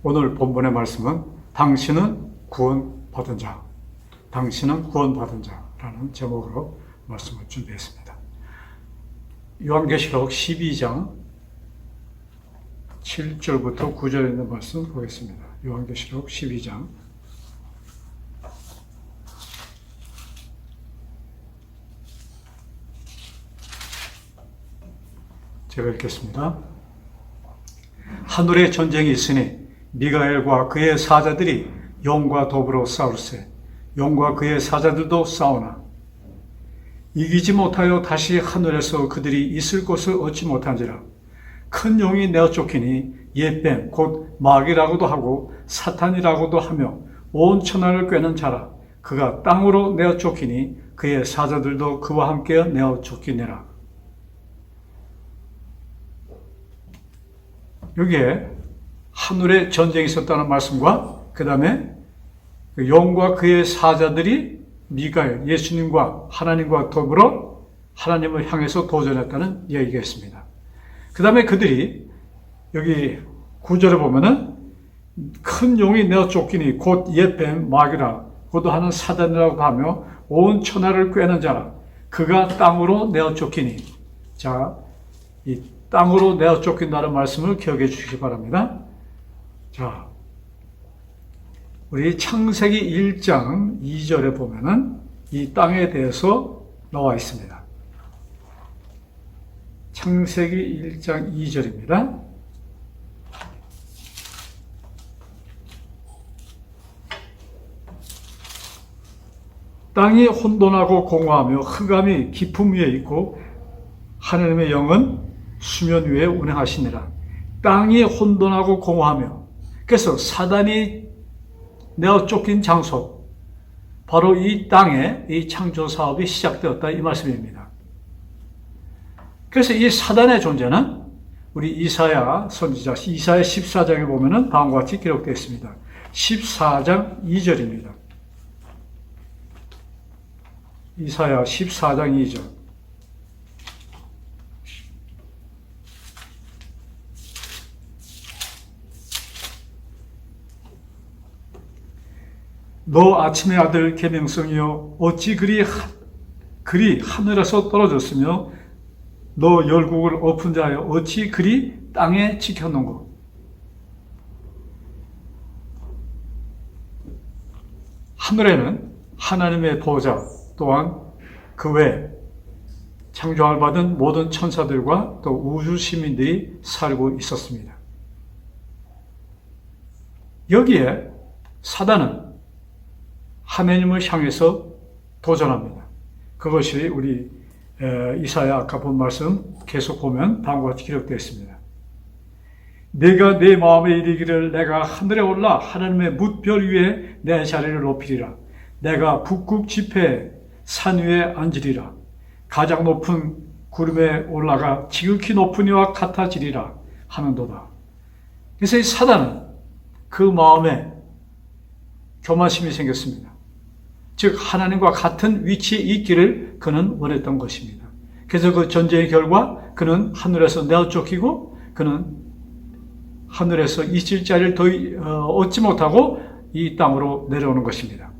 오늘 본문의 말씀은 당신은 구원받은 자, 당신은 구원받은 자라는 제목으로 말씀을 준비했습니다. 요한계시록 12장 7절부터 9절에 있는 말씀 보겠습니다. 요한계시록 12장 제가 읽겠습니다. 하늘에 전쟁이 있으니 미가엘과 그의 사자들이 용과 더불어 싸울세. 용과 그의 사자들도 싸우나 이기지 못하여 다시 하늘에서 그들이 있을 곳을 얻지 못한지라. 큰 용이 내어 쫓기니 옛뱀 곧 마귀라고도 하고 사탄이라고도 하며 온 천하를 꿰는 자라. 그가 땅으로 내어 쫓기니 그의 사자들도 그와 함께 내어 쫓기니라. 여기에 하늘에 전쟁이 있었다는 말씀과 그 다음에 용과 그의 사자들이 미가엘, 예수님과 하나님과 더불어 하나님을 향해서 도전했다는 이야기가 있습니다. 그 다음에 그들이 여기 9절에 보면은 큰 용이 내어 쫓기니 곧 옛뱀 마귀라 고도 하는 사단이라고 하며 온 천하를 꿰는 자라. 그가 땅으로 내어 쫓기니. 자, 이 땅으로 내어 쫓긴다는 말씀을 기억해 주시기 바랍니다. 자, 우리 창세기 1장 2절에 보면은 이 땅에 대해서 나와 있습니다. 창세기 1장 2절입니다. 땅이 혼돈하고 공허하며 흑암이 깊음 위에 있고 하나님의 영은 수면 위에 운행하시니라. 땅이 혼돈하고 공허하며, 그래서 사단이 내어 쫓긴 장소, 바로 이 땅에 이 창조 사업이 시작되었다 이 말씀입니다. 그래서 이 사단의 존재는 우리 이사야 선지자 이사야 14장에 보면은 다음과 같이 기록되어 있습니다. 14장 2절입니다. 이사야 14장 2절. 너 아침의 아들 계명성이여 어찌 그리 하늘에서 떨어졌으며 너 열국을 엎은 자여 어찌 그리 땅에 지켰는고. 하늘에는 하나님의 보좌 또한 그 외 창조함을 받은 모든 천사들과 또 우주 시민들이 살고 있었습니다. 여기에 사단은 하나님을 향해서 도전합니다. 그것이 우리 이사야 아까 본 말씀 계속 보면 다음과 같이 기록되어 있습니다. 내가 내 마음에 이르기를 내가 하늘에 올라 하나님의 뭇별 위에 내 자리를 높이리라. 내가 북극 지폐 산 위에 앉으리라. 가장 높은 구름에 올라가 지극히 높은 이와 같아지리라 하는도다. 그래서 이 사단은 그 마음에 교만심이 생겼습니다. 즉 하나님과 같은 위치에 있기를 그는 원했던 것입니다. 그래서 그 전쟁의 결과 그는 하늘에서 내어 쫓기고 그는 하늘에서 있을 자리를 더 얻지 못하고 이 땅으로 내려오는 것입니다.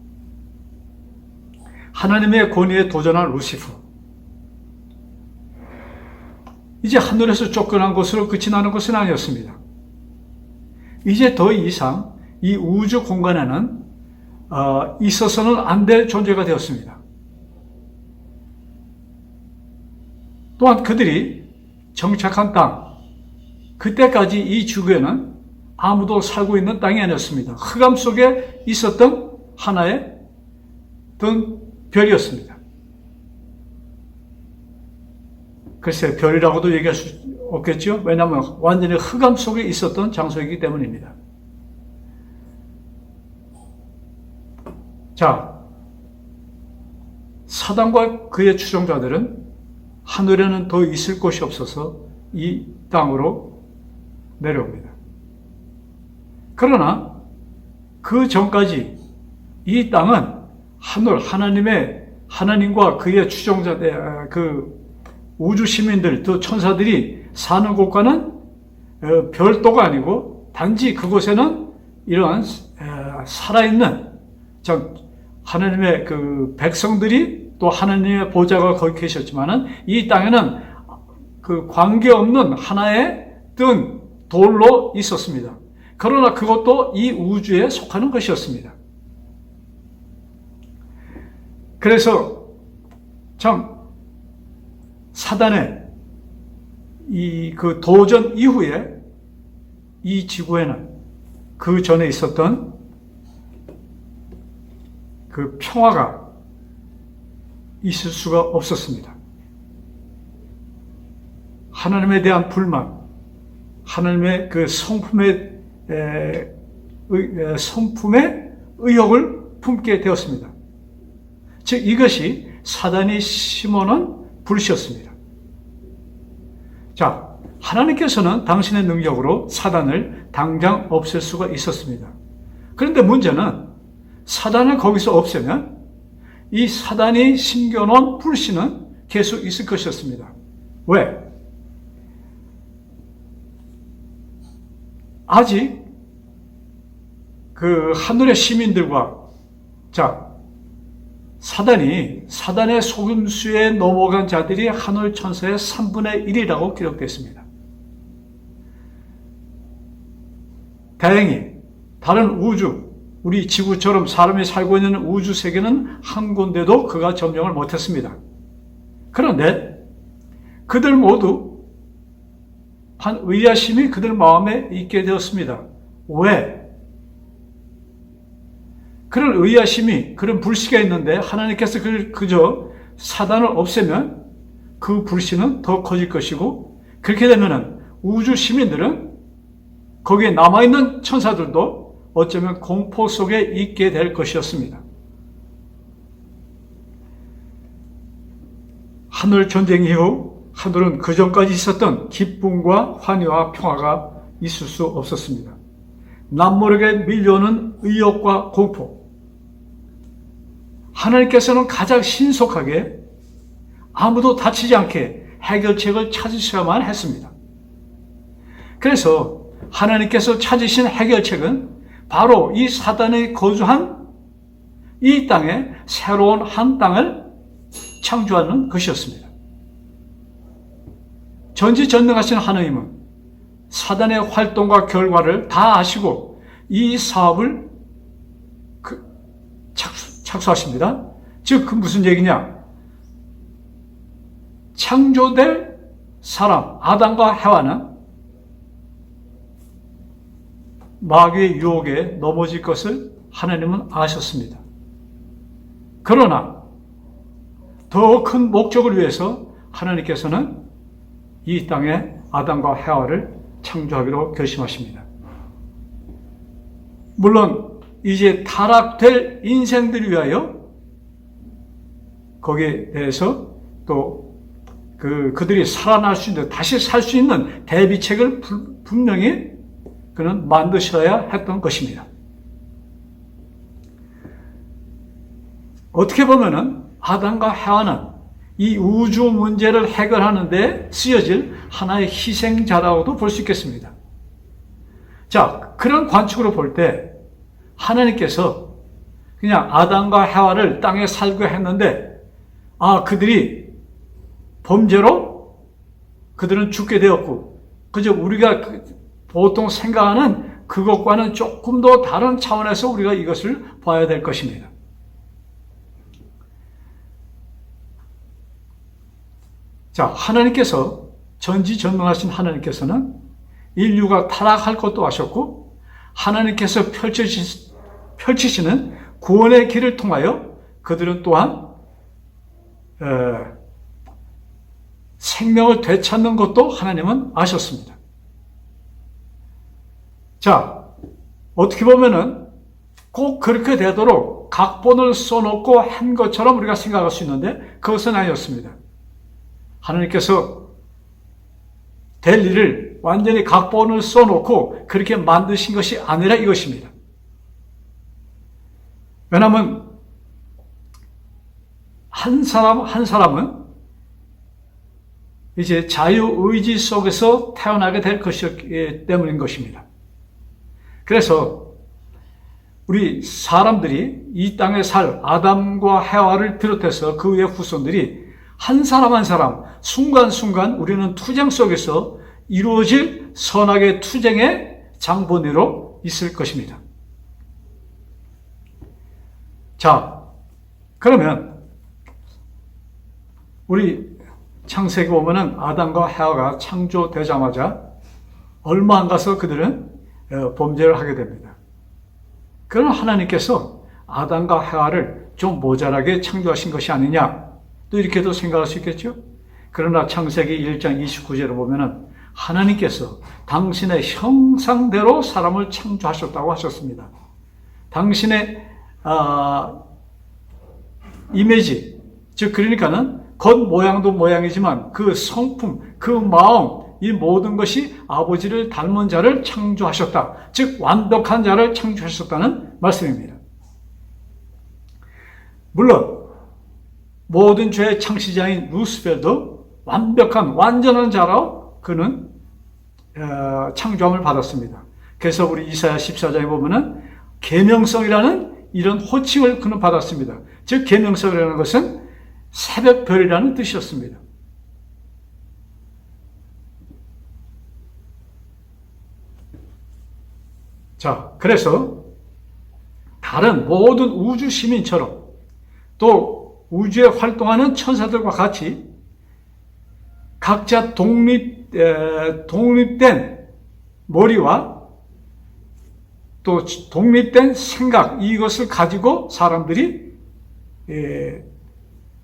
하나님의 권위에 도전한 루시퍼, 이제 하늘에서 쫓겨난 것으로 끝이 나는 것은 아니었습니다. 이제 더 이상 이 우주 공간에는 있어서는 안 될 존재가 되었습니다. 또한 그들이 정착한 땅, 그때까지 이 지구에는 아무도 살고 있는 땅이 아니었습니다. 흑암 속에 있었던 하나의 별이었습니다. 글쎄, 별이라고도 얘기할 수 없겠죠? 왜냐하면 완전히 흑암 속에 있었던 장소이기 때문입니다. 자, 사단과 그의 추종자들은 하늘에는 더 있을 곳이 없어서 이 땅으로 내려옵니다. 그러나 그 전까지 이 땅은 하나님과 그의 추종자들, 그 우주 시민들, 또 천사들이 사는 곳과는 별도가 아니고 단지 그곳에는 이러한 살아있는 하나님의 그 백성들이 또 하나님의 보좌가 거기 계셨지만은 이 땅에는 그 관계없는 하나의 뜬 돌로 있었습니다. 그러나 그것도 이 우주에 속하는 것이었습니다. 그래서 참 사단의 이 그 도전 이후에 이 지구에는 그 전에 있었던 그 평화가 있을 수가 없었습니다. 하나님에 대한 불만, 하나님의 그 성품의 의혹을 품게 되었습니다. 즉 이것이 사단이 심어놓은 불씨였습니다. 자, 하나님께서는 당신의 능력으로 사단을 당장 없앨 수가 있었습니다. 그런데 문제는 사단을 거기서 없애면 이 사단이 심겨놓은 불씨는 계속 있을 것이었습니다. 왜? 아직 그 하늘의 시민들과 사단의 속임수에 넘어간 자들이 하늘 천사의 3분의 1이라고 기록되어 있습니다. 다행히 다른 우주, 우리 지구처럼 사람이 살고 있는 우주 세계는 한 군데도 그가 점령을 못했습니다. 그런데 그들 모두 한 의아심이 그들 마음에 있게 되었습니다. 왜? 그런 의아심이, 그런 불씨가 있는데 하나님께서 그저 사단을 없애면 그 불씨는 더 커질 것이고, 그렇게 되면 우주 시민들은 거기에 남아있는 천사들도 어쩌면 공포 속에 있게 될 것이었습니다. 하늘 전쟁 이후 하늘은 그 전까지 있었던 기쁨과 환희와 평화가 있을 수 없었습니다. 남모르게 밀려오는 의혹과 공포. 하나님께서는 가장 신속하게 아무도 다치지 않게 해결책을 찾으셔야만 했습니다. 그래서 하나님께서 찾으신 해결책은 바로 이 사단이 거주한 이 땅에 새로운 한 땅을 창조하는 것이었습니다. 전지전능하신 하나님은 사단의 활동과 결과를 다 아시고 이 사업을 착수하십니다. 즉, 그 무슨 얘기냐? 창조될 사람, 아담과 해와는 마귀의 유혹에 넘어질 것을 하나님은 아셨습니다. 그러나 더 큰 목적을 위해서 하나님께서는 이 땅에 아담과 해와를 창조하기로 결심하십니다. 물론 이제 타락될 인생들을 위하여 거기에 대해서 또 그들이 살아날 수 있는, 다시 살 수 있는 대비책을 분명히 그는 만드셔야 했던 것입니다. 어떻게 보면은 아담과 해와는 이 우주 문제를 해결하는 데 쓰여질 하나의 희생자라고도 볼 수 있겠습니다. 자, 그런 관측으로 볼 때 하나님께서 그냥 아담과 해와를 땅에 살게 했는데, 그들이 범죄로 그들은 죽게 되었고, 그저 우리가 보통 생각하는 그것과는 조금 더 다른 차원에서 우리가 이것을 봐야 될 것입니다. 자, 하나님께서, 전지전능하신 하나님께서는 인류가 타락할 것도 아셨고, 하나님께서 펼치시는 구원의 길을 통하여 그들은 또한 생명을 되찾는 것도 하나님은 아셨습니다. 자, 어떻게 보면은 꼭 그렇게 되도록 각본을 써놓고 한 것처럼 우리가 생각할 수 있는데 그것은 아니었습니다. 하나님께서 될 일을 완전히 각본을 써놓고 그렇게 만드신 것이 아니라 이것입니다. 왜냐하면 한 사람은 이제 자유의지 속에서 태어나게 될 것이기 때문인 것입니다. 그래서 우리 사람들이 이 땅에 살 아담과 해와를 비롯해서 그 위의 후손들이 한 사람 한 사람 순간순간 우리는 투쟁 속에서 이루어질 선악의 투쟁의 장본인으로 있을 것입니다. 자, 그러면 우리 창세기 보면은 아담과 해와가 창조되자마자 얼마 안 가서 그들은 범죄를 하게 됩니다. 그러나 하나님께서 아담과 해와를 좀 모자라게 창조하신 것이 아니냐, 또 이렇게도 생각할 수 있겠죠. 그러나 창세기 1장 29절을 보면은 하나님께서 당신의 형상대로 사람을 창조하셨다고 하셨습니다. 당신의 이미지, 즉 그러니까는 겉모양도 모양이지만 그 성품, 그 마음, 이 모든 것이 아버지를 닮은 자를 창조하셨다. 즉 완벽한 자를 창조하셨다는 말씀입니다. 물론 모든 죄의 창시자인 루시펠도 완벽한 완전한 자로 그는 창조함을 받았습니다. 그래서 우리 이사야 14장에 보면은 계명성이라는 이런 호칭을 그는 받았습니다. 즉 계명성이라는 것은 새벽별이라는 뜻이었습니다. 자, 그래서 다른 모든 우주 시민처럼 또 우주에 활동하는 천사들과 같이 각자 독립된 머리와 또 독립된 생각, 이것을 가지고 사람들이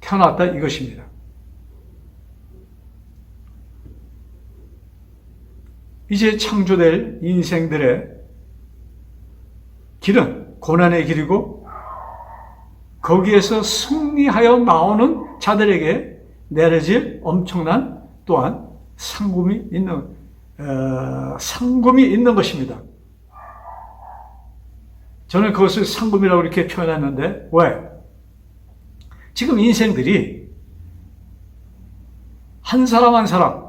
태어났다 이것입니다. 이제 창조될 인생들의 길은 고난의 길이고 거기에서 승리하여 나오는 자들에게 내려질 엄청난 또한 상금이 있는 것입니다. 저는 그것을 상금이라고 이렇게 표현했는데 왜? 지금 인생들이 한 사람 한 사람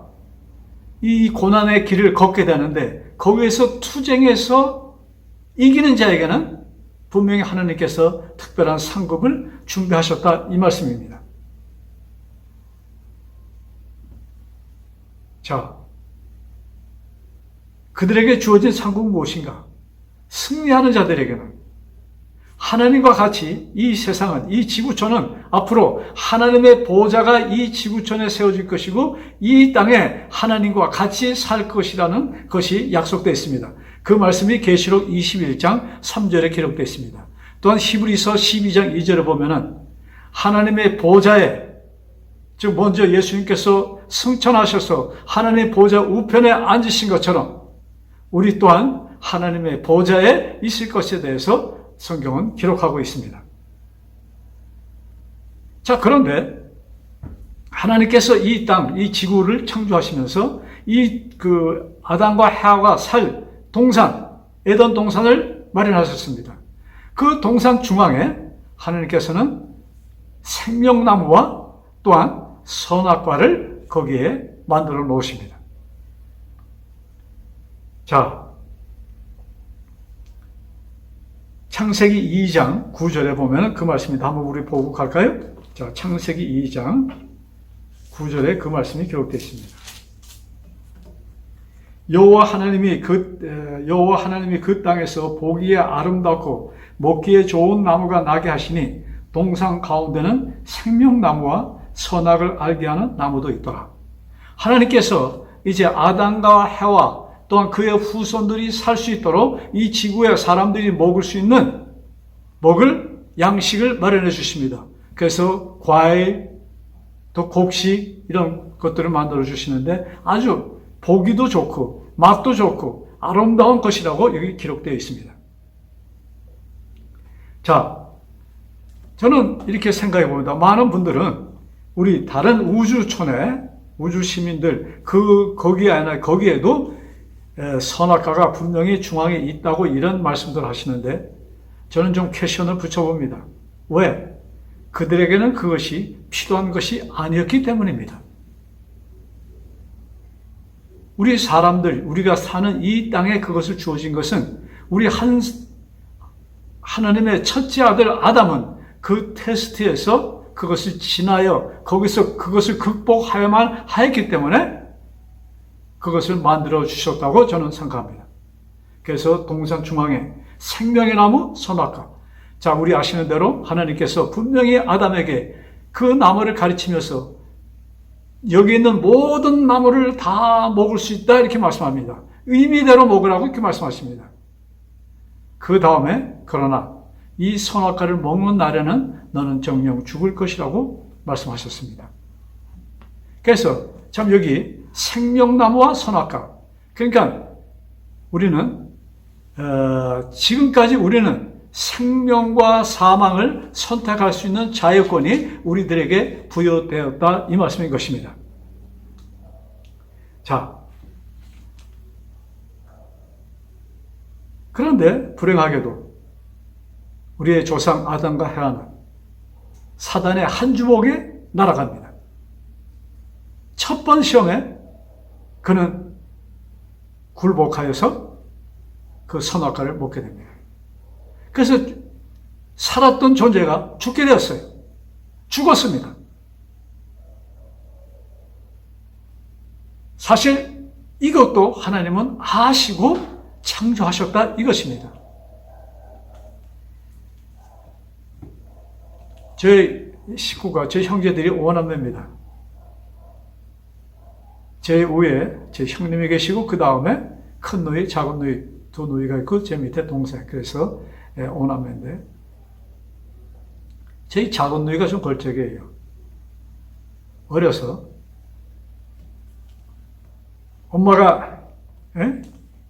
이 고난의 길을 걷게 되는데 거기에서 투쟁해서 이기는 자에게는 분명히 하나님께서 특별한 상급을 준비하셨다 이 말씀입니다. 자, 그들에게 주어진 상급은 무엇인가? 승리하는 자들에게는 하나님과 같이 이 세상은, 이 지구촌은 앞으로 하나님의 보좌가 이 지구촌에 세워질 것이고 이 땅에 하나님과 같이 살 것이라는 것이 약속되어 있습니다. 그 말씀이 계시록 21장 3절에 기록되어 있습니다. 또한 히브리서 12장 2절에 보면은 하나님의 보좌에, 즉 먼저 예수님께서 승천하셔서 하나님의 보좌 우편에 앉으신 것처럼 우리 또한 하나님의 보좌에 있을 것에 대해서 성경은 기록하고 있습니다. 자, 그런데 하나님께서 이 땅, 이 지구를 창조하시면서 아담과 해와가 살 동산, 에덴 동산을 마련하셨습니다. 그 동산 중앙에 하나님께서는 생명나무와 또한 선악과를 거기에 만들어 놓으십니다. 자, 창세기 2장 9절에 보면 그 말씀입니다. 한번 우리 보고 갈까요? 자, 창세기 2장 9절에 그 말씀이 기록되어 있습니다. 여호와 하나님이 그 땅에서 보기에 아름답고 먹기에 좋은 나무가 나게 하시니 동산 가운데는 생명나무와 선악을 알게 하는 나무도 있더라. 하나님께서 이제 아담과 해와 또한 그의 후손들이 살 수 있도록 이 지구에 사람들이 먹을 양식을 마련해 주십니다. 그래서 과일, 또 곡식 이런 것들을 만들어 주시는데 아주 보기도 좋고 맛도 좋고 아름다운 것이라고 여기 기록되어 있습니다. 자, 저는 이렇게 생각해 봅니다. 많은 분들은 우리 다른 우주촌에 우주 시민들 거기에도 선악과가 분명히 중앙에 있다고 이런 말씀들 하시는데 저는 좀 퀘션을 붙여봅니다. 왜? 그들에게는 그것이 필요한 것이 아니었기 때문입니다. 우리 사람들, 우리가 사는 이 땅에 그것을 주어진 것은 우리 한 하나님의 첫째 아들 아담은 그 테스트에서 그것을 지나여 거기서 그것을 극복하여만 하였기 때문에 그것을 만들어 주셨다고 저는 생각합니다. 그래서 동산 중앙에 생명의 나무 선악과. 자, 우리 아시는 대로 하나님께서 분명히 아담에게 그 나무를 가르치면서 여기 있는 모든 나무를 다 먹을 수 있다 이렇게 말씀합니다. 의미대로 먹으라고 이렇게 말씀하십니다. 그 다음에 그러나 이 선악과를 먹는 날에는 너는 정녕 죽을 것이라고 말씀하셨습니다. 그래서 참 여기 생명나무와 선악과, 그러니까 우리는 지금까지 우리는 생명과 사망을 선택할 수 있는 자유권이 우리들에게 부여되었다 이 말씀인 것입니다. 자, 그런데 불행하게도 우리의 조상 아담과 헤아는 사단의 한 주먹에 날아갑니다. 첫 번 시험에 그는 굴복하여서 그 선악과를 먹게 됩니다. 그래서 살았던 존재가 죽게 되었어요. 죽었습니다. 사실 이것도 하나님은 아시고 창조하셨다 이것입니다. 제 식구가, 제 형제들이 5남매입니다. 제 위에 제 형님이 계시고 그 다음에 큰 누이, 작은 누이 두 누이가 있고 제 밑에 동생. 그래서 5남매인데 제 작은 누이가 좀 걸작이에요. 어려서 엄마가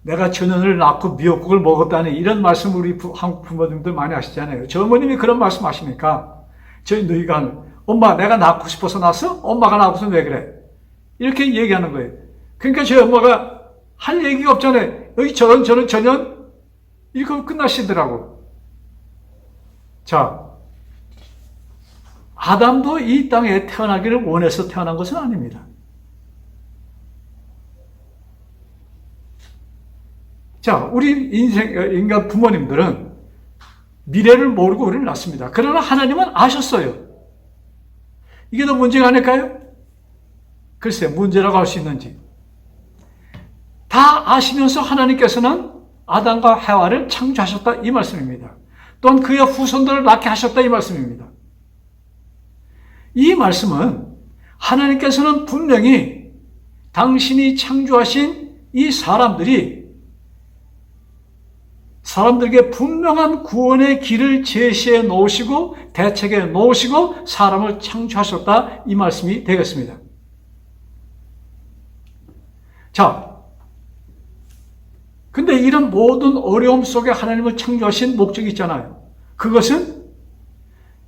내가 전현을 낳고 미역국을 먹었다니 이런 말씀 우리 한국 부모님들 많이 하시잖아요. 저 어머님이 그런 말씀 하시니까 저희 누이가 엄마 내가 낳고 싶어서 낳았어? 엄마가 낳고서 왜 그래? 이렇게 얘기하는 거예요. 그러니까 저희 엄마가 할 얘기가 없잖아요. 여기 저런 전현 이거 끝나시더라고. 자, 아담도 이 땅에 태어나기를 원해서 태어난 것은 아닙니다. 자, 우리 인간 부모님들은 미래를 모르고 우리를 낳습니다. 그러나 하나님은 아셨어요. 이게 더 문제가 아닐까요? 글쎄, 문제라고 할 수 있는지. 다 아시면서 하나님께서는 아담과 해와를 창조하셨다 이 말씀입니다. 또한 그의 후손들을 낳게 하셨다 이 말씀입니다. 이 말씀은 하나님께서는 분명히 당신이 창조하신 이 사람들에게 분명한 구원의 길을 제시해 놓으시고 대책해 놓으시고 사람을 창조하셨다 이 말씀이 되겠습니다. 자, 근데 이런 모든 어려움 속에 하나님을 창조하신 목적이 있잖아요. 그것은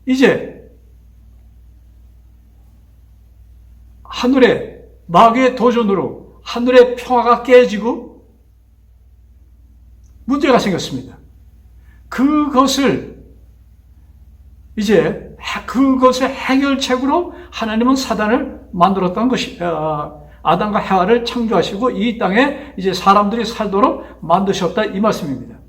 이제 하늘의 마귀의 도전으로 하늘의 평화가 깨지고 문제가 생겼습니다. 그것을 해결책으로 하나님은 사단을 만들었던 것이 아담과 해와를 창조하시고 이 땅에 이제 사람들이 살도록 만드셨다 이 말씀입니다.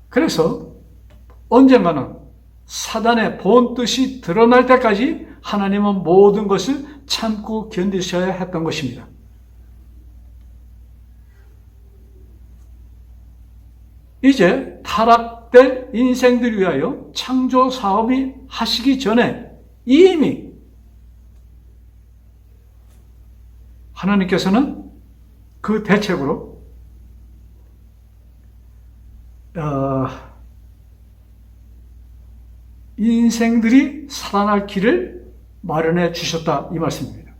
그래서 언젠가는 사단의 본 뜻이 드러날 때까지 하나님은 모든 것을 참고 견디셔야 했던 것입니다. 이제 타락될 인생들 위하여 창조 사업이 하시기 전에 이미 하나님께서는 그 대책으로 인생들이 살아날 길을 마련해 주셨다 이 말씀입니다.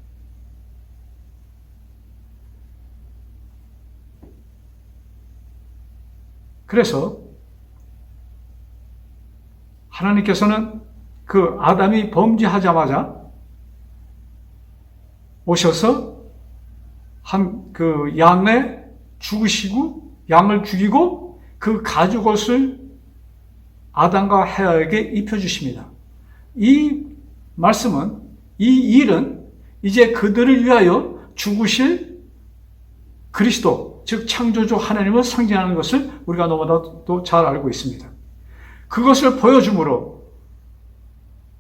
그래서 하나님께서는 그 아담이 범죄하자마자 오셔서 그 양을 죽이고 그 가죽옷을 아담과 해와에게 입혀주십니다. 이 말씀은, 이 일은 이제 그들을 위하여 죽으실 그리스도, 즉 창조주 하나님을 상징하는 것을 우리가 너무나도 잘 알고 있습니다. 그것을 보여줌으로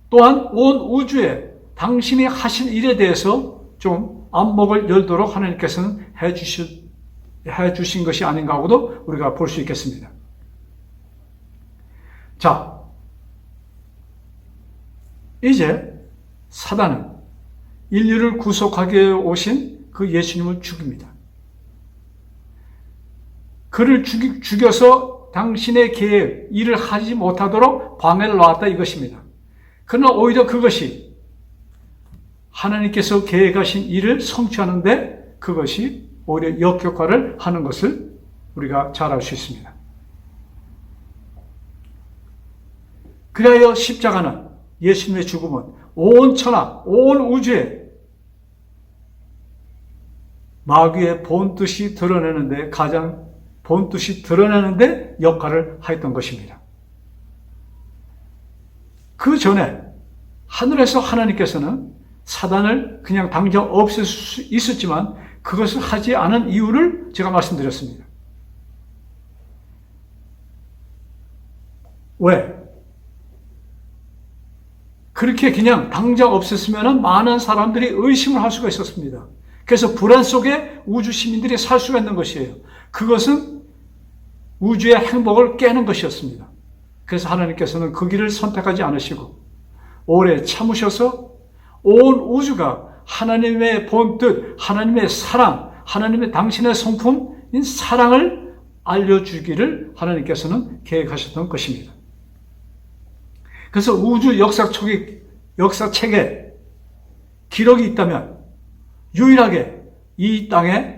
또한 온 우주에 당신이 하신 일에 대해서 좀 안목을 열도록 하나님께서는 해주신 것이 아닌가 하고도 우리가 볼 수 있겠습니다. 자, 이제 사단은 인류를 구속하기 위해 오신 그 예수님을 죽입니다. 그를 죽여서 당신의 계획, 일을 하지 못하도록 방해를 놨다 이것입니다. 그러나 오히려 그것이 하나님께서 계획하신 일을 성취하는데 그것이 오히려 역효과를 하는 것을 우리가 잘 알 수 있습니다. 그리하여 십자가는 예수님의 죽음은 온 천하, 온 우주에 마귀의 본뜻이 드러내는데 가장 본뜻이 드러내는데 역할을 하였던 것입니다. 그 전에 하늘에서 하나님께서는 사단을 그냥 당장 없앨 수 있었지만 그것을 하지 않은 이유를 제가 말씀드렸습니다. 왜? 그렇게 그냥 당장 없앴으면 많은 사람들이 의심을 할 수가 있었습니다. 그래서 불안 속에 우주 시민들이 살 수가 있는 것이에요. 그것은 우주의 행복을 깨는 것이었습니다. 그래서 하나님께서는 그 길을 선택하지 않으시고 오래 참으셔서 온 우주가 하나님의 본뜻, 하나님의 사랑, 하나님의 당신의 성품인 사랑을 알려주기를 하나님께서는 계획하셨던 것입니다. 그래서 우주 역사책에 기록이 있다면 유일하게 이 땅에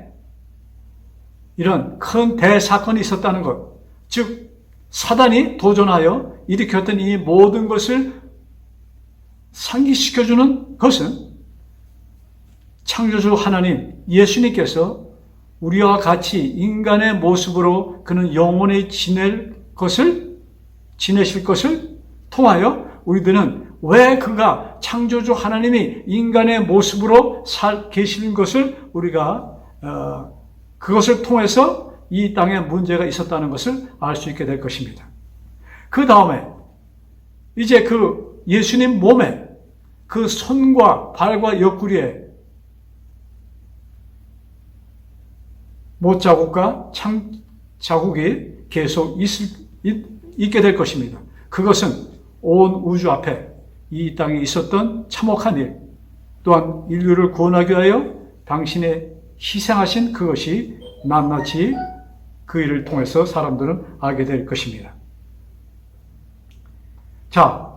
이런 큰 대사건이 있었다는 것, 즉 사단이 도전하여 일으켰던 이 모든 것을 상기시켜주는 것은 창조주 하나님 예수님께서 우리와 같이 인간의 모습으로 그는 영원히 지내실 것을 통하여 우리들은 왜 그가 창조주 하나님이 인간의 모습으로 계시는 것을 우리가 그것을 통해서 이 땅에 문제가 있었다는 것을 알 수 있게 될 것입니다. 그 다음에 이제 그 예수님 몸에 그 손과 발과 옆구리에 못자국과 창자국이 계속 있게 될 것입니다. 그것은 온 우주 앞에 이 땅에 있었던 참혹한 일, 또한 인류를 구원하기 위하여 당신의 희생하신 그것이 낱낱이 그 일을 통해서 사람들은 알게 될 것입니다. 자,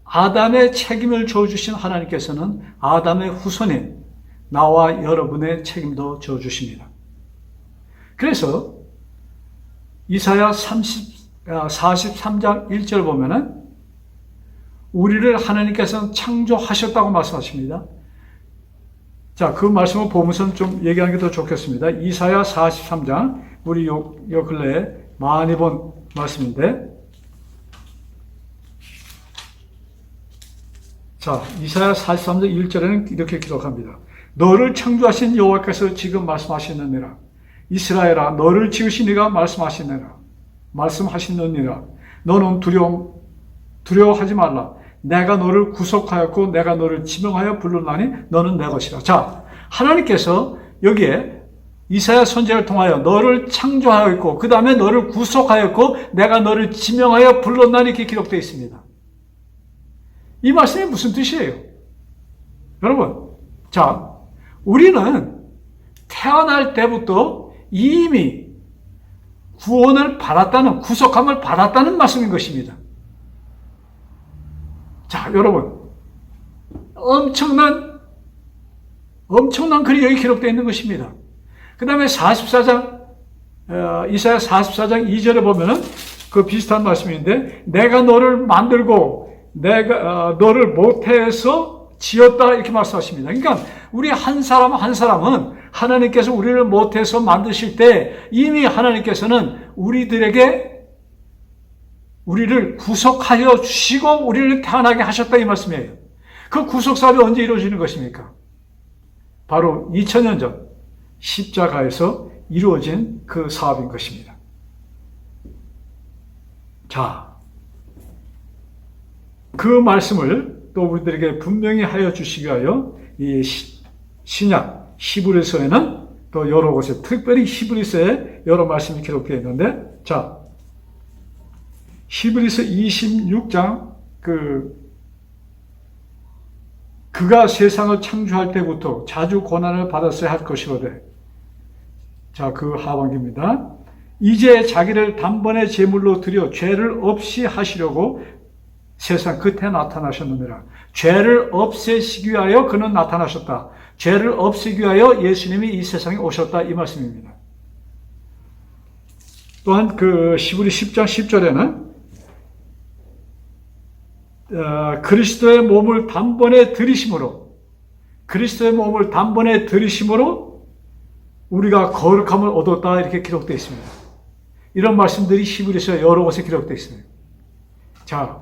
아담의 책임을 져주신 하나님께서는 아담의 후손인 나와 여러분의 책임도 져주십니다. 그래서 이사야 43장 1절 보면은 우리를 하나님께서는 창조하셨다고 말씀하십니다. 자, 그 말씀을 보면서 좀 얘기하는 게 더 좋겠습니다. 이사야 43장, 우리 요 근래에 많이 본 말씀인데, 자, 이사야 43장 1절에는 이렇게 기록합니다. 너를 창조하신 여호와께서 지금 말씀하시느니라. 이스라엘아, 너를 지으신 이가 말씀하시느니라. 너는 두려워하지 말라. 내가 너를 구속하였고 내가 너를 지명하여 불렀나니 너는 내 것이라. 자, 하나님께서 여기에 이사야 선지자를 통하여 너를 창조하였고 그 다음에 너를 구속하였고 내가 너를 지명하여 불렀나니 이렇게 기록되어 있습니다. 이 말씀이 무슨 뜻이에요? 여러분, 자, 우리는 태어날 때부터 이미 구원을 받았다는, 구속함을 받았다는 말씀인 것입니다. 자, 여러분, 엄청난 글이 여기 기록되어 있는 것입니다. 그 다음에 이사야 44장 2절에 보면은 그 비슷한 말씀인데, 내가 너를 만들고 내가 너를 모태에서 지었다 이렇게 말씀하십니다. 그러니까 우리 한 사람 한 사람은 하나님께서 우리를 모태에서 만드실 때 이미 하나님께서는 우리를 구속하여 주시고 우리를 태어나게 하셨다 이 말씀이에요. 그 구속사업이 언제 이루어지는 것입니까? 바로 2000년 전 십자가에서 이루어진 그 사업인 것입니다. 자, 그 말씀을 또 우리들에게 분명히 하여 주시기 위하여 이 신약 히브리서에는 또 여러 곳에, 특별히 히브리서에 여러 말씀이 기록되어 있는데, 자, 히브리서 26장 그가 세상을 창조할 때부터 자주 고난을 받았어야 할 것이로되, 자, 그 하반기입니다. 이제 자기를 단번에 제물로 드려 죄를 없이 하시려고 세상 끝에 나타나셨느니라. 죄를 없애시기 위하여 그는 나타나셨다. 죄를 없애기 위하여 예수님이 이 세상에 오셨다, 이 말씀입니다. 또한 그 히브리 10장 10절에는 그리스도의 몸을 단번에 들이심으로, 그리스도의 몸을 단번에 들이심으로 우리가 거룩함을 얻었다, 이렇게 기록되어 있습니다. 이런 말씀들이 히브리서 여러 곳에 기록되어 있습니다. 자,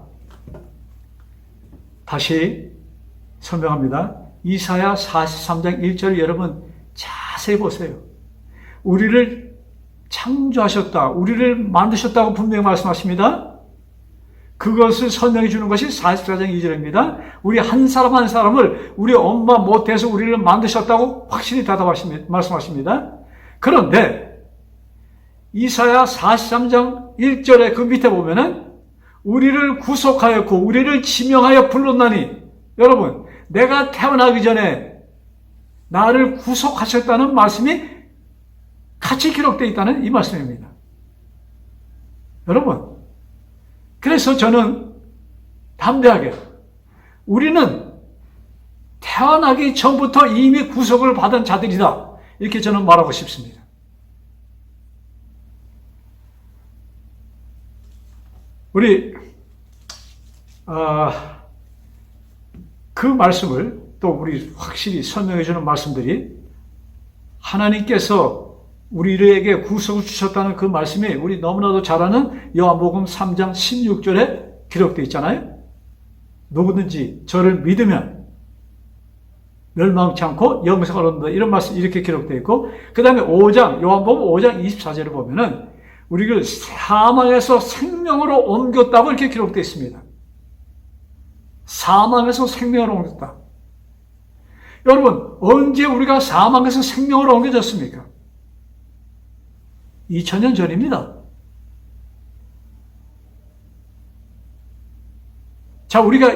다시 설명합니다. 이사야 43장 1절 여러분 자세히 보세요. 우리를 창조하셨다, 우리를 만드셨다고 분명히 말씀하십니다. 그것을 설명해 주는 것이 44장 2절입니다. 우리 한 사람 한 사람을 우리 엄마 못해서 우리를 만드셨다고 확실히 말씀하십니다. 그런데 이사야 43장 1절에 그 밑에 보면은 우리를 구속하였고 우리를 지명하여 불렀나니, 여러분, 내가 태어나기 전에 나를 구속하셨다는 말씀이 같이 기록되어 있다는 이 말씀입니다. 여러분, 그래서 저는 담대하게 우리는 태어나기 전부터 이미 구속을 받은 자들이다, 이렇게 저는 말하고 싶습니다. 우리 그 말씀을 또 우리 확실히 설명해 주는 말씀들이, 하나님께서 우리에게 구속을 주셨다는 그 말씀이 우리 너무나도 잘 아는 요한복음 3장 16절에 기록되어 있잖아요. 누구든지 저를 믿으면 멸망치 않고 영생을 얻는다, 이런 말씀 이렇게 기록되어 있고, 그 다음에 요한복음 5장 24절에 보면은 우리를 사망에서 생명으로 옮겼다고 이렇게 기록되어 있습니다. 사망에서 생명으로 옮겼다. 여러분, 언제 우리가 사망에서 생명으로 옮겨졌습니까? 2000년 전입니다. 자, 우리가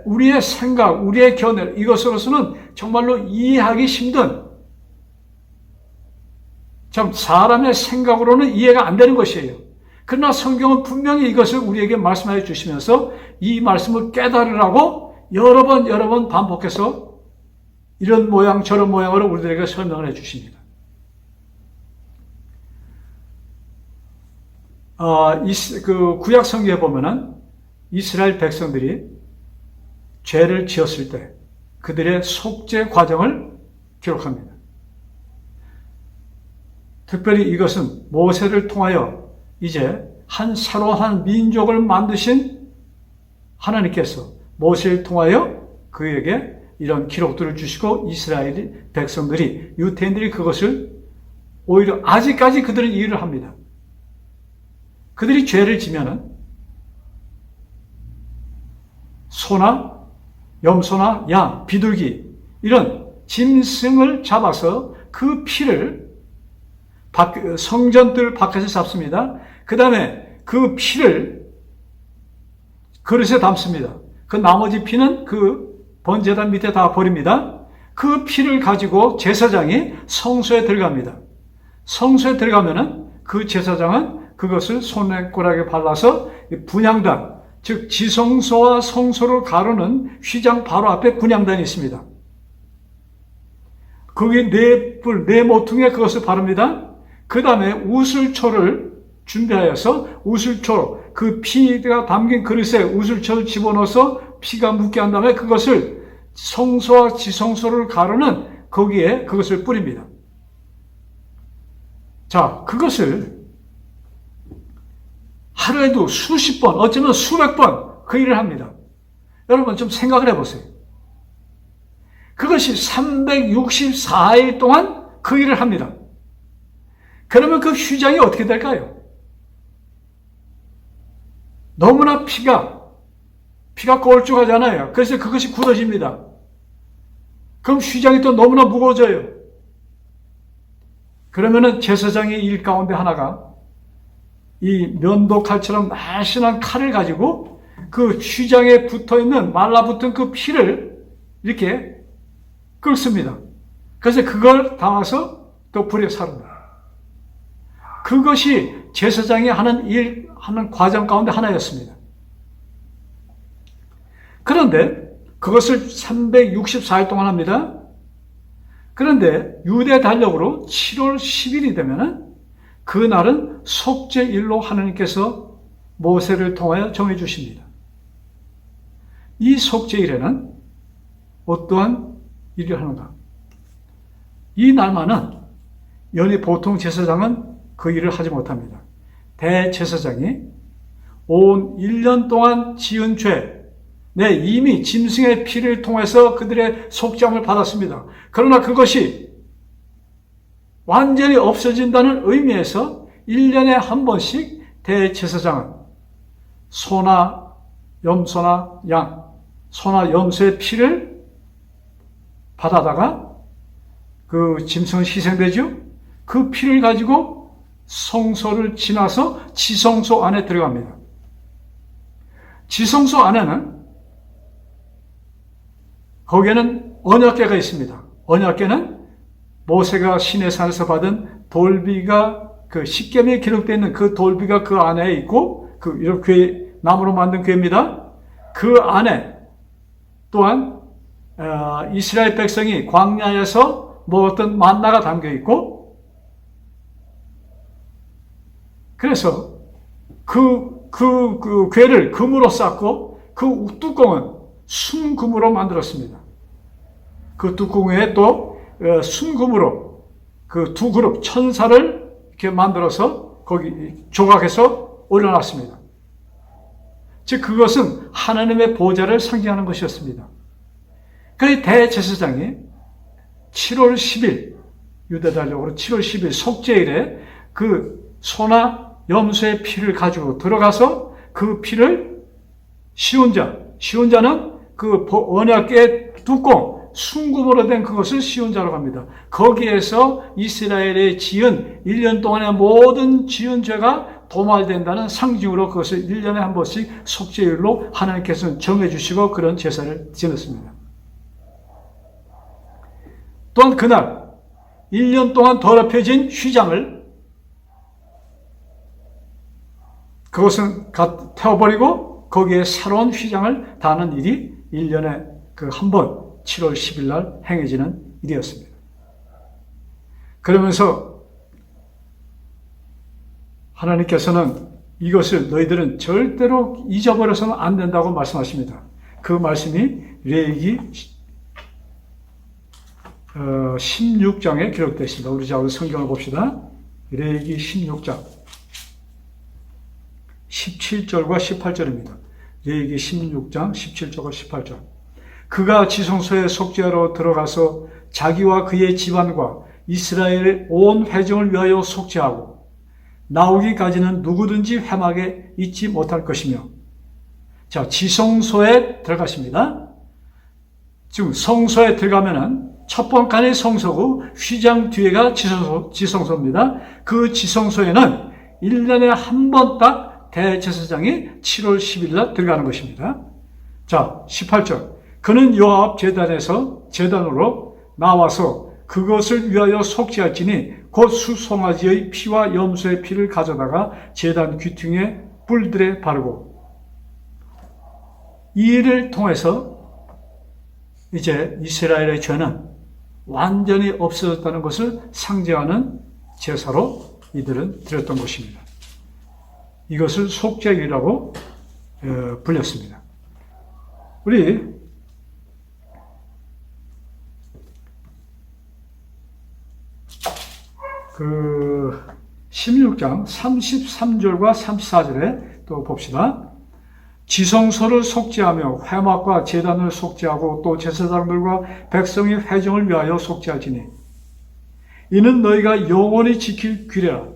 우리의 생각, 우리의 견해, 이것으로서는 정말로 이해하기 힘든, 참 사람의 생각으로는 이해가 안 되는 것이에요. 그러나 성경은 분명히 이것을 우리에게 말씀해 주시면서 이 말씀을 깨달으라고 여러 번 반복해서 이런 모양 저런 모양으로 우리들에게 설명을 해 주십니다. 그 구약 성경에 보면은 이스라엘 백성들이 죄를 지었을 때 그들의 속죄 과정을 기록합니다. 특별히 이것은 모세를 통하여 이제 새로운 민족을 만드신 하나님께서 모세를 통하여 그에게 이런 기록들을 주시고, 이스라엘 백성들이, 유대인들이 그것을 오히려 아직까지 그들은 이해를 합니다. 그들이 죄를 지면은 소나 염소나 양, 비둘기, 이런 짐승을 잡아서 그 피를 성전들 밖에서 잡습니다. 그 다음에 그 피를 그릇에 담습니다. 그 나머지 피는 그 번제단 밑에 다 버립니다. 그 피를 가지고 제사장이 성소에 들어갑니다. 성소에 들어가면은 그 제사장은 그것을 손가락에 발라서 분향단, 즉 지성소와 성소를 가르는 휘장 바로 앞에 분향단이 있습니다. 거기에 네 모퉁이에 그것을 바릅니다. 그 다음에 우슬초를 준비하여서 우슬초, 그 피가 담긴 그릇에 우슬초를 집어넣어서 피가 묻게 한 다음에 그것을 성소와 지성소를 가르는 거기에 그것을 뿌립니다. 자, 그것을 하루에도 수십 번, 어쩌면 수백 번 그 일을 합니다. 여러분 좀 생각을 해보세요. 그것이 364일 동안 그 일을 합니다. 그러면 그 휘장이 어떻게 될까요? 너무나 피가 걸쭉하잖아요. 그래서 그것이 굳어집니다. 그럼 휘장이 또 너무나 무거워져요. 그러면은 제사장의 일 가운데 하나가 이 면도칼처럼 날씬한 칼을 가지고 그 휘장에 붙어있는 말라붙은 그 피를 이렇게 끓습니다. 그래서 그걸 담아서 또 불에 사릅니다. 그것이 제사장이 하는 과정 가운데 하나였습니다. 그런데 그것을 364일 동안 합니다. 그런데 유대 달력으로 7월 10일이 되면은 그날은 속죄일로 하나님께서 모세를 통하여 정해주십니다. 이 속죄일에는 어떠한 일을 하는가? 이 날만은 연히 보통 제사장은 그 일을 하지 못합니다. 대제사장이 온 1년 동안 지은 죄, 이미 짐승의 피를 통해서 그들의 속죄함을 받았습니다. 그러나 그것이 완전히 없어진다는 의미에서 1년에 한 번씩 대제사장은 소나 염소나 양, 소나 염소의 피를 받아다가 그 짐승은 희생되죠? 그 피를 가지고 성소를 지나서 지성소 안에 들어갑니다. 지성소 안에는 거기에는 언약궤가 있습니다. 언약궤는 모세가 시내산에서 받은 돌비가 그 십계명에 기록되어 있는 그 돌비가 그 안에 있고 이렇게 나무로 만든 궤입니다. 그 안에 또한 이스라엘 백성이 광야에서 먹었던 만나가 담겨 있고 그래서 그 궤를 금으로 쌓고 그 뚜껑은 순금으로 만들었습니다. 그 뚜껑 위에 또 순금으로 그 두 그룹 천사를 이렇게 만들어서 거기 조각해서 올려놨습니다. 즉 그것은 하나님의 보좌를 상징하는 것이었습니다. 그 대제사장이 7월 10일 유대달력으로 7월 10일 속죄일에 그 소나 염소의 피를 가지고 들어가서 그 피를 시온자는 그 언약궤 뚜껑 순금으로 된 그것을 시온자로 합니다. 거기에서 이스라엘의 지은 1년 동안의 모든 지은 죄가 도말된다는 상징으로 그것을 1년에 한 번씩 속죄일로 하나님께서는 정해주시고 그런 제사를 지냈습니다. 또한 그날 1년 동안 더럽혀진 휘장을 그것은 태워버리고 거기에 새로운 휘장을 다는 일이 1년에 그 한 번 7월 10일 날 행해지는 일이었습니다. 그러면서 하나님께서는 이것을 너희들은 절대로 잊어버려서는 안 된다고 말씀하십니다. 그 말씀이 레위기 16장에 기록되어 있습니다. 우리 자 성경을 봅시다. 레위기 16장 17절과 18절입니다. 레위기 16장 17절과 18절. 그가 지성소에 속죄하러 들어가서 자기와 그의 집안과 이스라엘의 온 회중을 위하여 속죄하고 나오기까지는 누구든지 회막에 있지 못할 것이며. 자, 지성소에 들어가십니다. 지금 성소에 들어가면은 첫 번칸의 성소고 휘장 뒤에가 지성소입니다. 그 지성소에는 1년에 한 번 딱 대제사장이 7월 10일 날 들어가는 것입니다. 자, 18절. 그는 요압 제단으로 나와서 그것을 위하여 속죄할지니 곧 수송아지의 피와 염소의 피를 가져다가 제단 귀퉁이에 뿔들에 바르고. 이 일을 통해서 이제 이스라엘의 죄는 완전히 없어졌다는 것을 상징하는 제사로 이들은 드렸던 것입니다. 이것을 속죄일이라고 불렸습니다. 우리 16장 33절과 34절에 또 봅시다. 지성소를 속죄하며 회막과 제단을 속죄하고 또 제사장들과 백성의 회중을 위하여 속죄할지니 이는 너희가 영원히 지킬 규례라.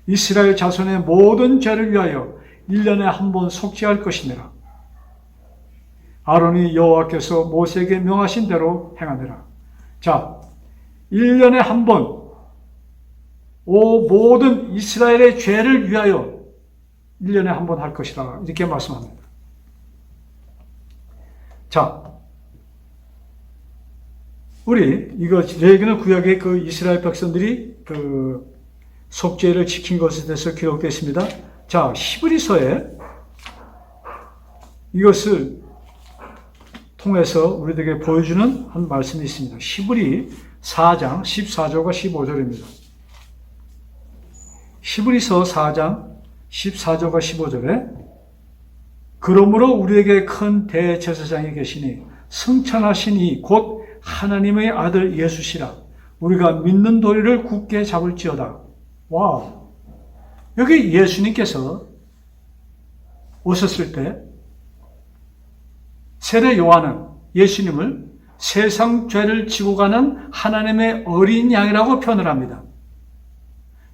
이스라엘 자손의 모든 죄를 위하여 1년에 한 번 속죄할 것이니라. 아론이 여호와께서 모세에게 명하신 대로 행하니라. 자, 1년에 한 번 모든 이스라엘의 죄를 위하여 1년에 한 번 할 것이라 이렇게 말씀합니다. 자, 우리 이거 레위기는 구약의 그 이스라엘 백성들이 그 속죄를 지킨 것에 대해서 기록되어 있습니다. 자, 히브리서에 이것을 통해서 우리들에게 보여주는 한 말씀이 있습니다. 히브리 4장 14절과 15절입니다. 히브리서 4장 14절과 15절에 그러므로 우리에게 큰 대제사장이 계시니 승천하신 이 곧 하나님의 아들 예수시라. 우리가 믿는 도리를 굳게 잡을지어다. 와, 여기 예수님께서 오셨을 때 세례 요한은 예수님을 세상 죄를 지고 가는 하나님의 어린 양이라고 표현을 합니다.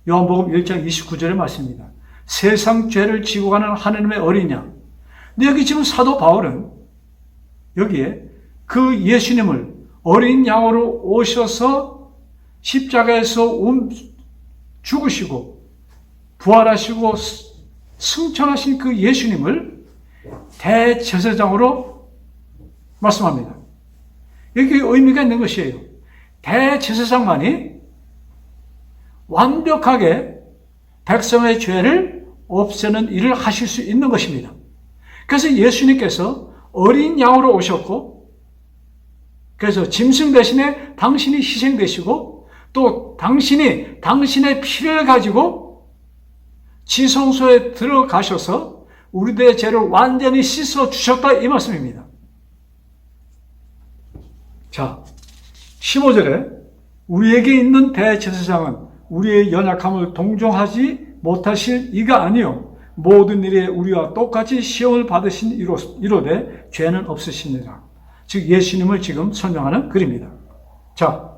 요한복음 1장 29절의 말씀입니다. 세상 죄를 지고 가는 하나님의 어린 양. 근데 여기 지금 사도 바울은 여기에 그 예수님을 어린 양으로 오셔서 십자가에서 죽으시고 부활하시고 승천하신 그 예수님을 대제사장으로 말씀합니다. 여기 의미가 있는 것이에요. 대제사장만이 완벽하게 백성의 죄를 없애는 일을 하실 수 있는 것입니다. 그래서 예수님께서 어린 양으로 오셨고, 그래서 짐승 대신에 당신이 희생되시고, 또 당신이 당신의 피를 가지고 지성소에 들어가셔서 우리들의 죄를 완전히 씻어 주셨다 이 말씀입니다. 자, 15절에 우리에게 있는 대제사장은 우리의 연약함을 동정하지 못하실 이가 아니요 모든 일에 우리와 똑같이 시험을 받으신 이로되 죄는 없으시니라. 즉 예수님을 지금 설명하는 글입니다. 자,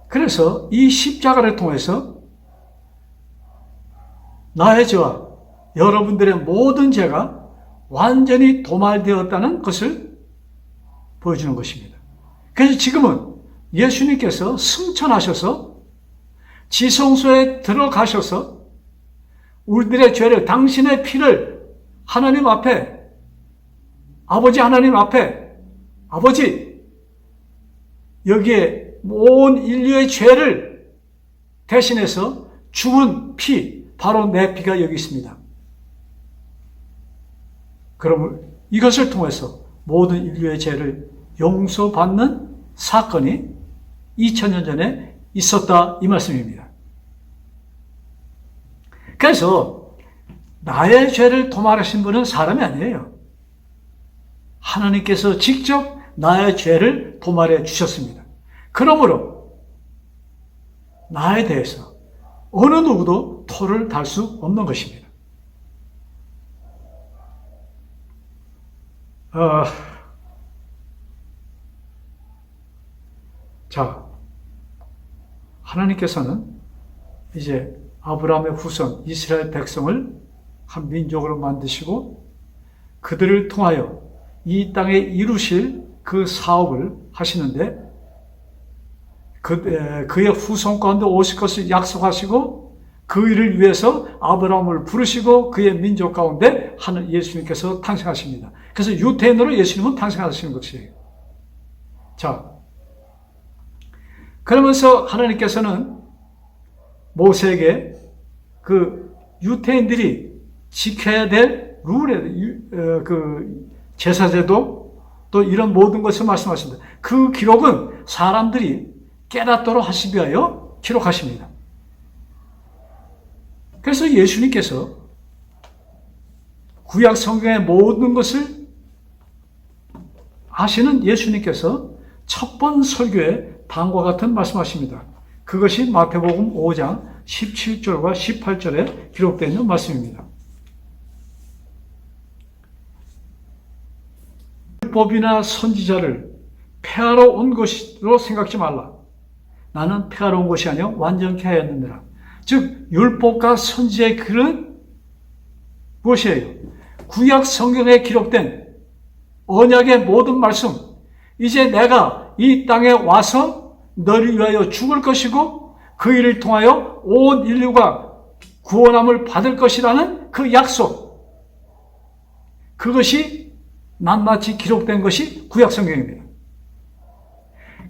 그래서 이 십자가를 통해서 나의 죄와 여러분들의 모든 죄가 완전히 도말되었다는 것을 보여주는 것입니다. 그래서 지금은 예수님께서 승천하셔서 지성소에 들어가셔서 우리들의 죄를, 당신의 피를 하나님 앞에, 아버지 하나님 앞에, 아버지, 여기에 온 인류의 죄를 대신해서 죽은 피, 바로 내 피가 여기 있습니다. 그럼 이것을 통해서 모든 인류의 죄를 용서받는 사건이 2000년 전에 있었다 이 말씀입니다. 그래서 나의 죄를 도말하신 분은 사람이 아니에요. 하나님께서 직접 나의 죄를 도말해 주셨습니다. 그러므로 나에 대해서 어느 누구도 토를 달 수 없는 것입니다. 자, 하나님께서는 이제 아브라함의 후손 이스라엘 백성을 한 민족으로 만드시고 그들을 통하여 이 땅에 이루실 그 사업을 하시는데 그의 후손 가운데 오실 것을 약속하시고 그 일을 위해서 아브라함을 부르시고 그의 민족 가운데 하는 예수님께서 탄생하십니다. 그래서 유태인으로 예수님은 탄생하시는 것이에요. 자, 그러면서 하나님께서는 모세에게 그 유태인들이 지켜야 될 룰에 그 제사제도 또 이런 모든 것을 말씀하십니다. 그 기록은 사람들이 깨닫도록 하시기 위하여 기록하십니다. 그래서 예수님께서 구약 성경의 모든 것을 아시는 예수님께서 첫 번 설교에 다음과 같은 말씀하십니다. 그것이 마태복음 5장 17절과 18절에 기록되어 있는 말씀입니다. 율법이나 선지자를 폐하러 온 것으로 생각지 말라. 나는 폐하러 온 것이 아니요 완전케 하였느니라. 즉 율법과 선지자의 글은 무엇이에요? 구약 성경에 기록된 언약의 모든 말씀, 이제 내가 이 땅에 와서 너를 위하여 죽을 것이고 그 일을 통하여 온 인류가 구원함을 받을 것이라는 그 약속, 그것이 낱낱이 기록된 것이 구약 성경입니다.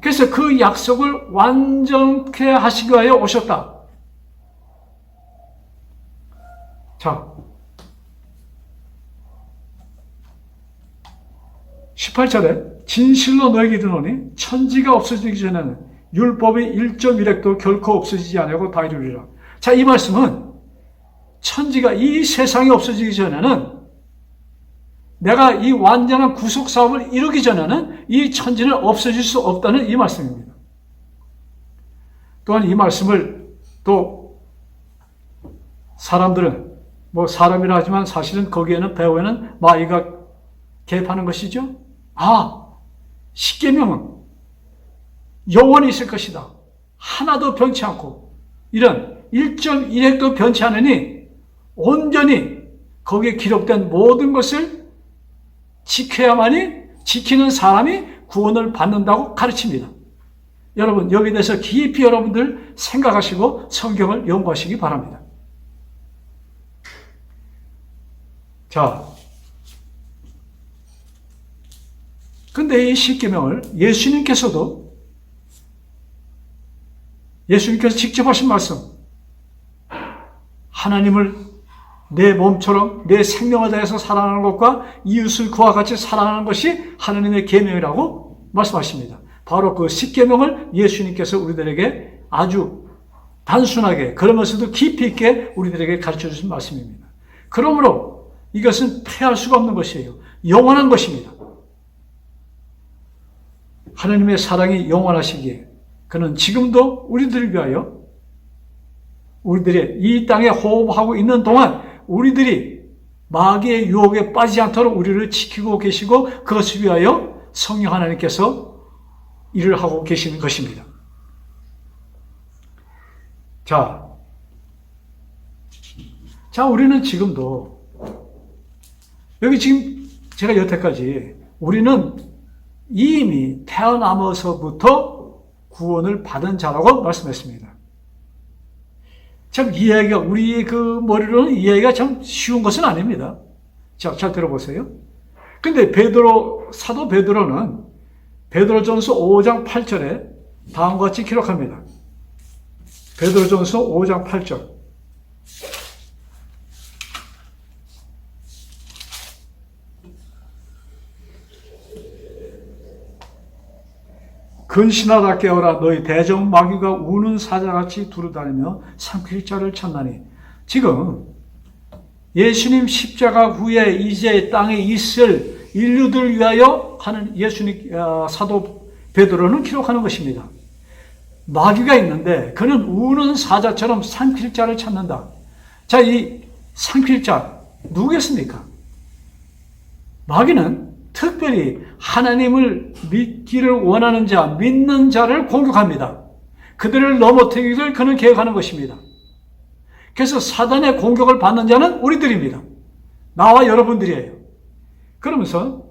그래서 그 약속을 완전케 하시기 위하여 오셨다. 자, 18절에 진실로 너에게 이르노니 천지가 없어지기 전에는 율법의 1.1획도 결코 없어지지 아니하고 다 이루리라. 자, 이 말씀은 천지가, 이 세상이 없어지기 전에는, 내가 이 완전한 구속 사업을 이루기 전에는 이 천지는 없어질 수 없다는 이 말씀입니다. 또한 이 말씀을 또 사람들은 사람이라 하지만 사실은 거기에는 배후에는 마귀가 개입하는 것이죠. 십계명은 영원히 있을 것이다. 하나도 변치 않고 이런 1.1획도 변치 않으니 온전히 거기에 기록된 모든 것을 지켜야만이, 지키는 사람이 구원을 받는다고 가르칩니다. 여러분, 여기에 대해서 깊이 여러분들 생각하시고 성경을 연구하시기 바랍니다. 자, 근데 이 십계명을 예수님께서 직접 하신 말씀, 하나님을 내 몸처럼 내 생명을 다해서 사랑하는 것과 이웃을 그와 같이 사랑하는 것이 하나님의 계명이라고 말씀하십니다. 바로 그 십계명을 예수님께서 우리들에게 아주 단순하게, 그러면서도 깊이 있게 우리들에게 가르쳐 주신 말씀입니다. 그러므로 이것은 폐할 수가 없는 것이에요. 영원한 것입니다. 하나님의 사랑이 영원하시기에 그는 지금도 우리들을 위하여, 우리들이 이 땅에 호흡하고 있는 동안 우리들이 마귀의 유혹에 빠지지 않도록 우리를 지키고 계시고 그것을 위하여 성령 하나님께서 일을 하고 계시는 것입니다. 자, 우리는 지금도 여기 지금 제가 여태까지 우리는 이미 태어나면서부터 구원을 받은 자라고 말씀했습니다. 참 이해하기가, 우리의 그 머리로는 이해하기가 참 쉬운 것은 아닙니다. 자, 잘 들어보세요. 근데 사도 베드로는 베드로전서 5장 8절에 다음과 같이 기록합니다. 베드로전서 5장 8절. 근신하라 깨어라 너희 대적 마귀가 우는 사자같이 두루다니며 삼킬 자를 찾나니. 지금 예수님 십자가 후에 이제 땅에 있을 인류들 위하여 하는 예수님 사도 베드로는 기록하는 것입니다. 마귀가 있는데 그는 우는 사자처럼 삼킬 자를 찾는다. 자, 이 삼킬 자 누구겠습니까? 마귀는 특별히 하나님을 믿기를 원하는 자, 믿는 자를 공격합니다. 그들을 넘어뜨리기를 그는 계획하는 것입니다. 그래서 사단의 공격을 받는 자는 우리들입니다. 나와 여러분들이에요. 그러면서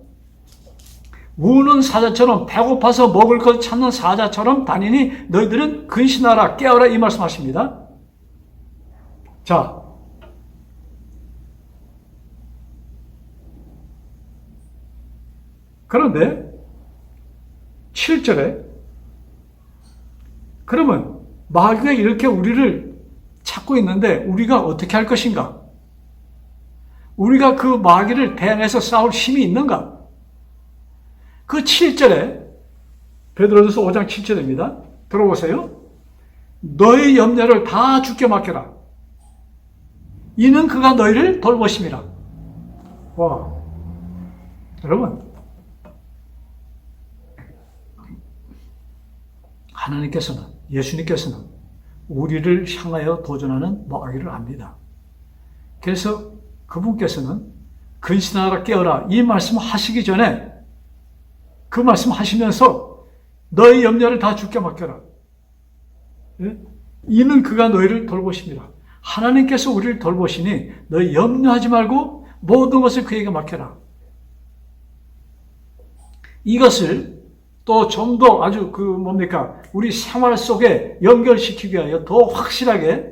우는 사자처럼, 배고파서 먹을 것 찾는 사자처럼 다니니 너희들은 근신하라 깨어라 이 말씀하십니다. 자, 그런데 7절에 그러면 마귀가 이렇게 우리를 찾고 있는데 우리가 어떻게 할 것인가? 우리가 그 마귀를 대항해서 싸울 힘이 있는가? 그 7절에 베드로전서 5장 7절입니다. 들어보세요. 너의 염려를 다 주께 맡겨라. 이는 그가 너희를 돌보심이라. 와, 여러분, 하나님께서는, 예수님께서는 우리를 향하여 도전하는 마귀를 압니다. 그래서 그분께서는 근신하라 깨어라 이 말씀을 하시기 전에 그 말씀 하시면서 너의 염려를 다 주께 맡겨라. 예? 이는 그가 너희를 돌보십니다. 하나님께서 우리를 돌보시니 너희 염려하지 말고 모든 것을 그에게 맡겨라. 이것을 또 좀 더 아주 우리 생활 속에 연결시키기 위하여 더 확실하게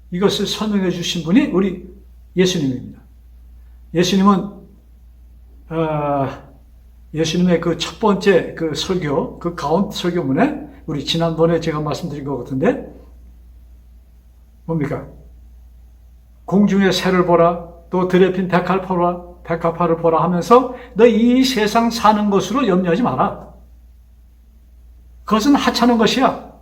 이것을 설명해 주신 분이 우리 예수님입니다. 예수님의 그 첫 번째 그 설교, 그 가운데 설교문에 우리 지난번에 제가 말씀드린 것 같은데 뭡니까? 공중의 새를 보라, 또 들에 핀 백합화를 보라 하면서 너 이 세상 사는 것으로 염려하지 마라. 그것은 하찮은 것이야.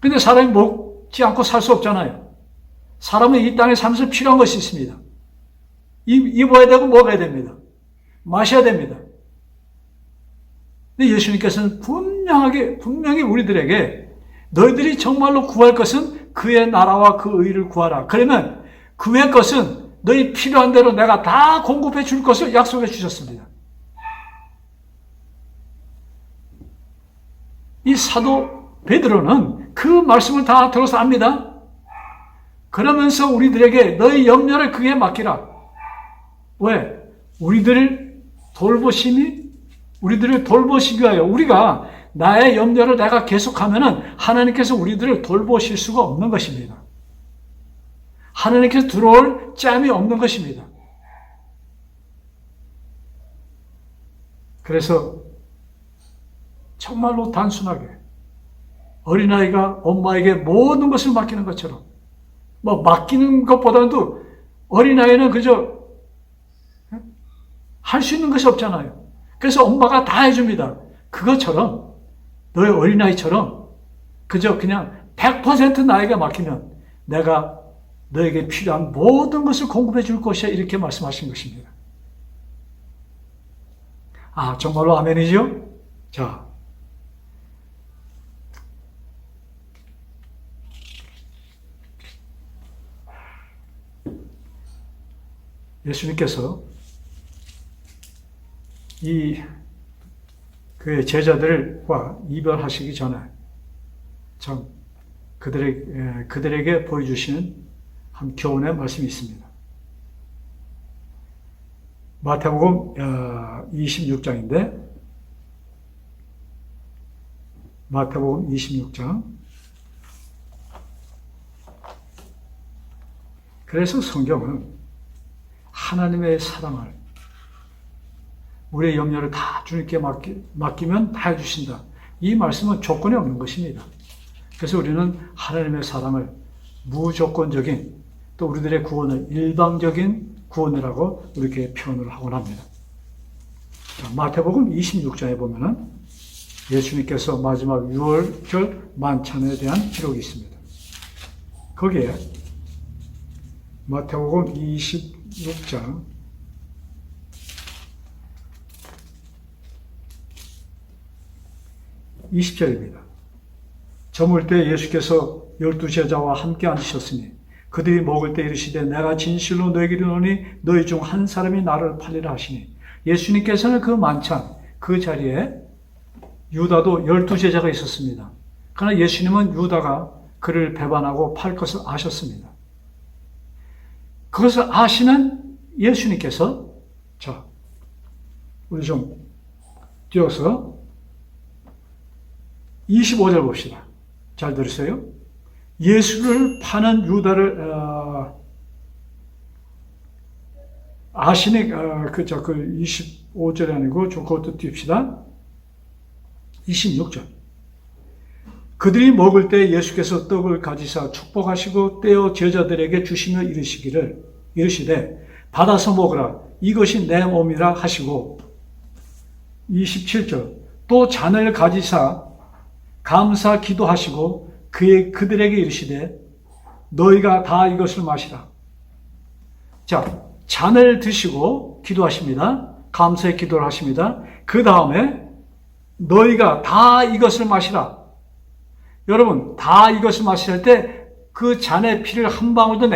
근데 사람이 먹지 않고 살 수 없잖아요. 사람은 이 땅에 살면서 필요한 것이 있습니다. 입어야 되고 먹어야 됩니다. 마셔야 됩니다. 근데 예수님께서는 분명히 우리들에게 너희들이 정말로 구할 것은 그의 나라와 그 의를 구하라. 그러면 그의 것은 너희 필요한 대로 내가 다 공급해 줄 것을 약속해 주셨습니다. 이 사도 베드로는 그 말씀을 다 들어서 압니다. 그러면서 우리들에게 너희 염려를 그에 맡기라. 왜? 우리들을 돌보시기 위하여 우리가 나의 염려를 내가 계속하면은 하나님께서 우리들을 돌보실 수가 없는 것입니다. 하나님께서 들어올 짬이 없는 것입니다. 그래서 정말로 단순하게 어린아이가 엄마에게 모든 것을 맡기는 것처럼 맡기는 것보다도 어린아이는 그저 할 수 있는 것이 없잖아요. 그래서 엄마가 다 해줍니다. 그것처럼 너의 어린아이처럼 그저 그냥 100% 나에게 맡기면 내가 너에게 필요한 모든 것을 공급해 줄 것이야. 이렇게 말씀하신 것입니다. 정말로 아멘이죠? 자, 예수님께서 그의 제자들과 이별하시기 전에 참 그들에게 보여주시는 한 교훈의 말씀이 있습니다. 마태복음 26장인데 마태복음 26장. 그래서 성경은 하나님의 사랑을 우리의 염려를 다 주님께 맡기면 다 해주신다. 이 말씀은 조건이 없는 것입니다. 그래서 우리는 하나님의 사랑을 무조건적인 또 우리들의 구원을 일방적인 구원이라고 이렇게 표현을 하곤 합니다. 자, 마태복음 26장에 보면은 예수님께서 마지막 6월절 만찬에 대한 기록이 있습니다. 거기에 마태복음 26장 20절입니다. 저물 때 예수께서 12제자와 함께 앉으셨으니 그들이 먹을 때 이르시되 내가 진실로 너희에게 이르노니 너희 중 한 사람이 나를 팔리라 하시니 예수님께서는 그 만찬 그 자리에 유다도 12제자가 있었습니다. 그러나 예수님은 유다가 그를 배반하고 팔 것을 아셨습니다. 그것을 아시는 예수님께서 자, 우리 좀 뛰어서 25절 봅시다. 잘 들으세요. 예수를 파는 유다를 아시니 그 25절이 아니고 좀 그것도 띄웁시다. 26절. 그들이 먹을 때 예수께서 떡을 가지사 축복하시고 떼어 제자들에게 주시며 이르시되 받아서 먹으라 이것이 내 몸이라 하시고 27절. 또 잔을 가지사 감사 기도하시고 그들에게 이르시되 너희가 다 이것을 마시라. 자, 잔을 드시고 기도하십니다. 감사의 기도를 하십니다. 그 다음에 너희가 다 이것을 마시라. 여러분, 다 이것을 마실 때 그 잔의 피를 한 방울도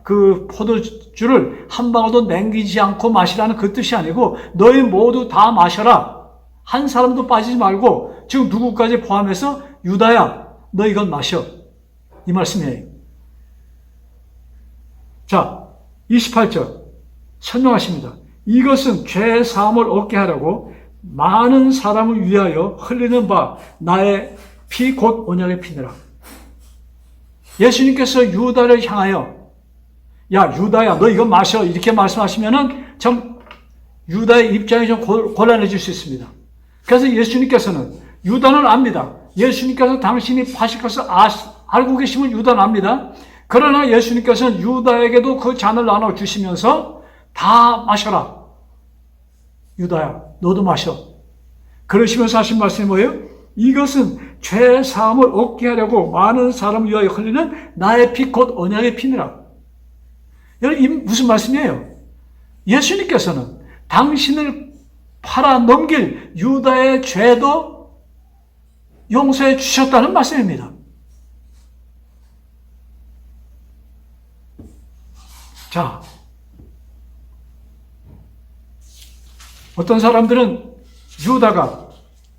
그 포도주를 한 방울도 남기지 않고 마시라는 그 뜻이 아니고 너희 모두 다 마셔라. 한 사람도 빠지지 말고 지금 누구까지 포함해서 유다야, 너 이건 마셔. 이 말씀이에요. 자, 28절 설명하십니다. 이것은 죄 사함을 얻게 하려고 많은 사람을 위하여 흘리는 바 나의 피 곧 언약의 피니라. 예수님께서 유다를 향하여 야 유다야 너 이거 마셔 이렇게 말씀하시면은 참 유다의 입장이 좀 곤란해질 수 있습니다. 그래서 예수님께서는 유다는 압니다. 예수님께서 당신이 파실 것을 알고 계시면 유다는 압니다. 그러나 예수님께서는 유다에게도 그 잔을 나눠주시면서 다 마셔라. 유다야 너도 마셔. 그러시면서 하신 말씀이 뭐예요? 이것은 죄 사함을 얻게 하려고 많은 사람을 위하여 흘리는 나의 피 곧 언약의 피니라. 여러분 이 무슨 말씀이에요? 예수님께서는 당신을 팔아 넘길 유다의 죄도 용서해 주셨다는 말씀입니다. 자, 어떤 사람들은 유다가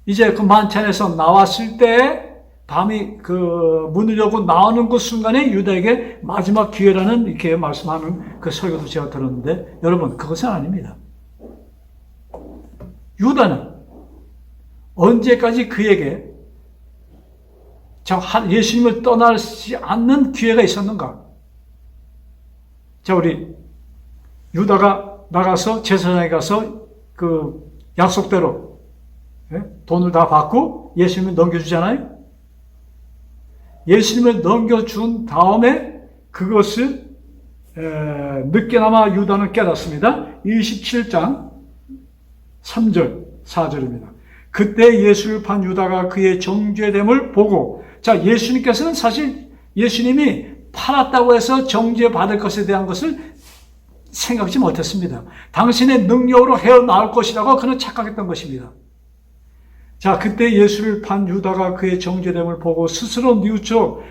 이제 그 만찬에서 나왔을 때 밤이 그 문을 열고 나오는 그 순간에 유다에게 마지막 기회라는 이렇게 말씀하는 그 설교도 제가 들었는데 여러분 그것은 아닙니다. 유다는 언제까지 그에게 예수님을 떠나지 않는 기회가 있었는가? 자, 우리 유다가 나가서 제사장에 가서 그 약속대로 돈을 다 받고 예수님을 넘겨주잖아요. 예수님을 넘겨준 다음에 그것을 늦게나마 유다는 깨닫습니다. 27장 3절 4절입니다. 그때 예수를 판 유다가 그의 정죄됨을 보고 자 예수님께서는 사실 예수님이 팔았다고 해서 정죄받을 것에 대한 것을 생각지 못했습니다. 당신의 능력으로 헤어나올 것이라고 그는 착각했던 것입니다. 자, 그때 예수를 판 유다가 그의 정죄됨을 보고 스스로 뉘우쳐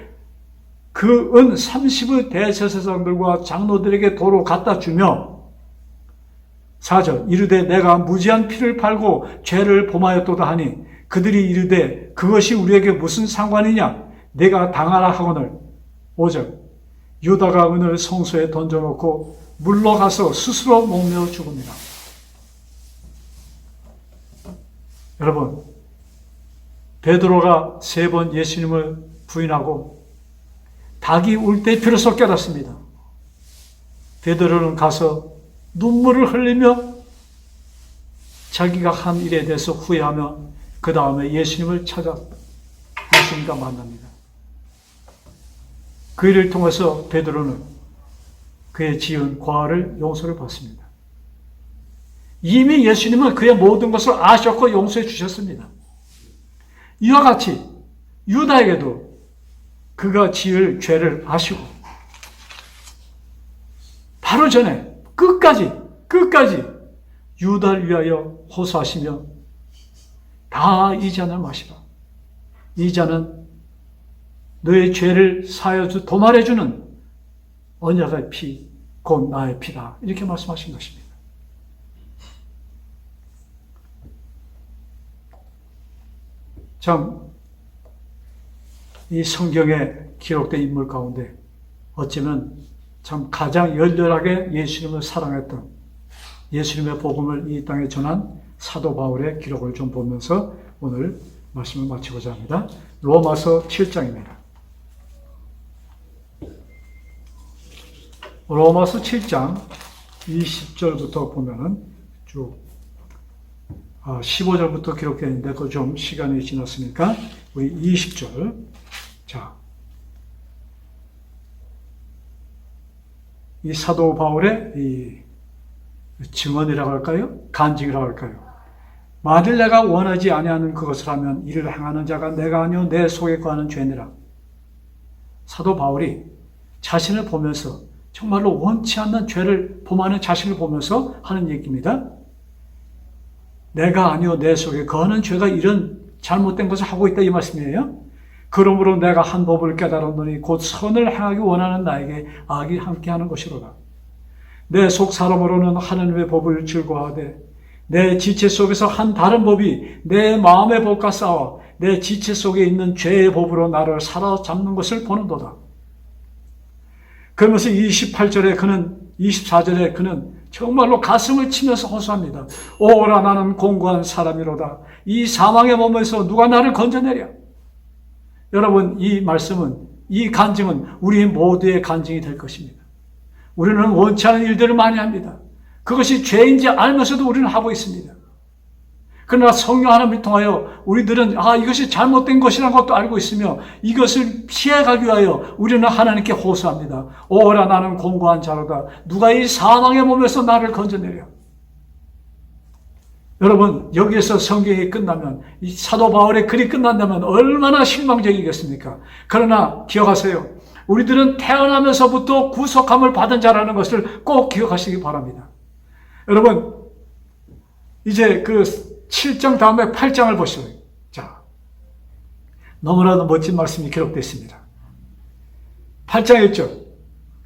그 은 30의 대제사장들과 장로들에게 도로 갖다 주며 4절 이르되 내가 무지한 피를 팔고 죄를 범하였도다 하니 그들이 이르되 그것이 우리에게 무슨 상관이냐 내가 당하라 하거늘 5절 유다가 은을 성소에 던져놓고 물러가서 스스로 목매어 죽습니다. 여러분 베드로가 3번 예수님을 부인하고 닭이 울 때 비로소 깨닫습니다. 베드로는 가서 눈물을 흘리며 자기가 한 일에 대해서 후회하며 그 다음에 예수님을 찾아 예수님과 만납니다. 그 일을 통해서 베드로는 그의 지은 과를 용서를 받습니다. 이미 예수님은 그의 모든 것을 아셨고 용서해 주셨습니다. 이와 같이 유다에게도 그가 지을 죄를 아시고 바로 전에 끝까지 유다를 위하여 호소하시며 다 이 잔을 마시라. 이 잔은 너의 죄를 사하여 도말해주는 언약의 피, 곧 나의 피다. 이렇게 말씀하신 것입니다. 참, 이 성경에 기록된 인물 가운데 어쩌면 참 가장 열렬하게 예수님을 사랑했던 예수님의 복음을 이 땅에 전한 사도 바울의 기록을 좀 보면서 오늘 말씀을 마치고자 합니다. 로마서 7장입니다. 로마서 7장 20절부터 보면은 쭉 15절부터 기록되어 있는데 그 좀 시간이 지났으니까 우리 20절 자, 이 사도 바울의 이 증언이라고 할까요? 간증이라고 할까요? 만일 내가 원하지 아니하는 그것을 하면 이를 행하는 자가 내가 아니요 내 속에 거하는 죄니라. 사도 바울이 자신을 보면서 정말로 원치 않는 죄를 범하는 자신을 보면서 하는 얘기입니다. 내가 아니요 내 속에 거하는 죄가 이런 잘못된 것을 하고 있다 이 말씀이에요. 그러므로 내가 한 법을 깨달았노니 곧 선을 행하기 원하는 나에게 악이 함께하는 것이로다. 내 속 사람으로는 하나님의 법을 즐거워하되 내 지체 속에서 한 다른 법이 내 마음의 법과 싸워 내 지체 속에 있는 죄의 법으로 나를 사로잡는 것을 보는도다. 그러면서 24절에 그는 정말로 가슴을 치면서 호소합니다. 오라 나는 공고한 사람이로다. 이 사망의 몸에서 누가 나를 건져내랴. 여러분, 이 말씀은, 이 간증은 우리 모두의 간증이 될 것입니다. 우리는 원치 않은 일들을 많이 합니다. 그것이 죄인지 알면서도 우리는 하고 있습니다. 그러나 성령 하나님을 통하여 우리들은 이것이 잘못된 것이라는 것도 알고 있으며 이것을 피해가기 위하여 우리는 하나님께 호소합니다. 오라 나는 공고한 자로다. 누가 이 사망의 몸에서 나를 건져내랴. 여러분, 여기에서 성경이 끝나면, 이 사도 바울의 글이 끝난다면 얼마나 실망적이겠습니까? 그러나 기억하세요. 우리들은 태어나면서부터 구속함을 받은 자라는 것을 꼭 기억하시기 바랍니다. 여러분, 이제 그 7장 다음에 8장을 보시죠. 자, 너무나도 멋진 말씀이 기록되어 있습니다. 8장 1절.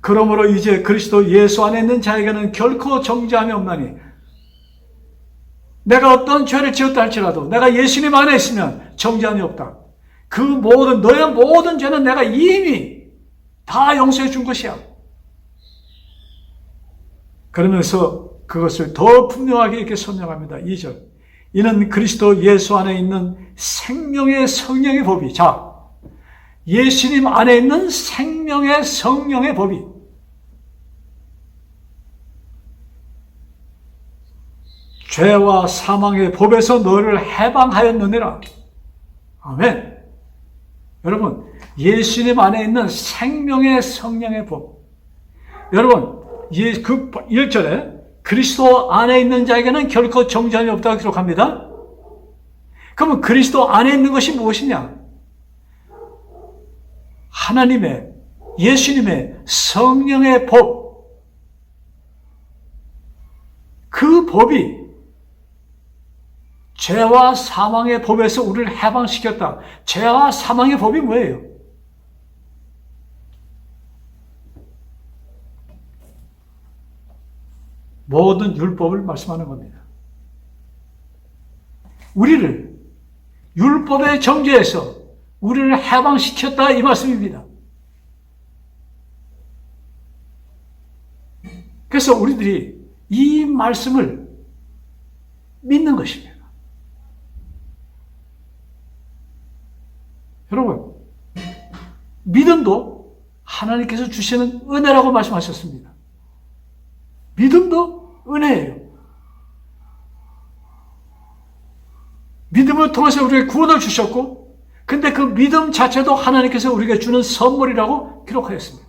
그러므로 이제 그리스도 예수 안에 있는 자에게는 결코 정죄함이 없나니 내가 어떤 죄를 지었다 할지라도 내가 예수님 안에 있으면 정죄함이 없다. 그 모든 너의 모든 죄는 내가 이미 다 용서해 준 것이야. 그러면서 그것을 더 분명하게 이렇게 설명합니다. 2절. 이는 그리스도 예수 안에 있는 생명의 성령의 법이, 자, 예수님 안에 있는 생명의 성령의 법이 죄와 사망의 법에서 너를 해방하였느니라. 아멘. 여러분, 예수님 안에 있는 생명의 성령의 법. 여러분, 그 1절에 그리스도 안에 있는 자에게는 결코 정죄함이 없다고 기록합니다. 그러면 그리스도 안에 있는 것이 무엇이냐? 하나님의, 예수님의 성령의 법. 그 법이 죄와 사망의 법에서 우리를 해방시켰다. 죄와 사망의 법이 뭐예요? 모든 율법을 말씀하는 겁니다. 우리를 율법의 정죄에서 우리를 해방시켰다 이 말씀입니다. 그래서 우리들이 이 말씀을 믿는 것입니다. 여러분, 믿음도 하나님께서 주시는 은혜라고 말씀하셨습니다. 믿음도 은혜예요. 믿음을 통해서 우리에게 구원을 주셨고, 근데 그 믿음 자체도 하나님께서 우리에게 주는 선물이라고 기록하였습니다.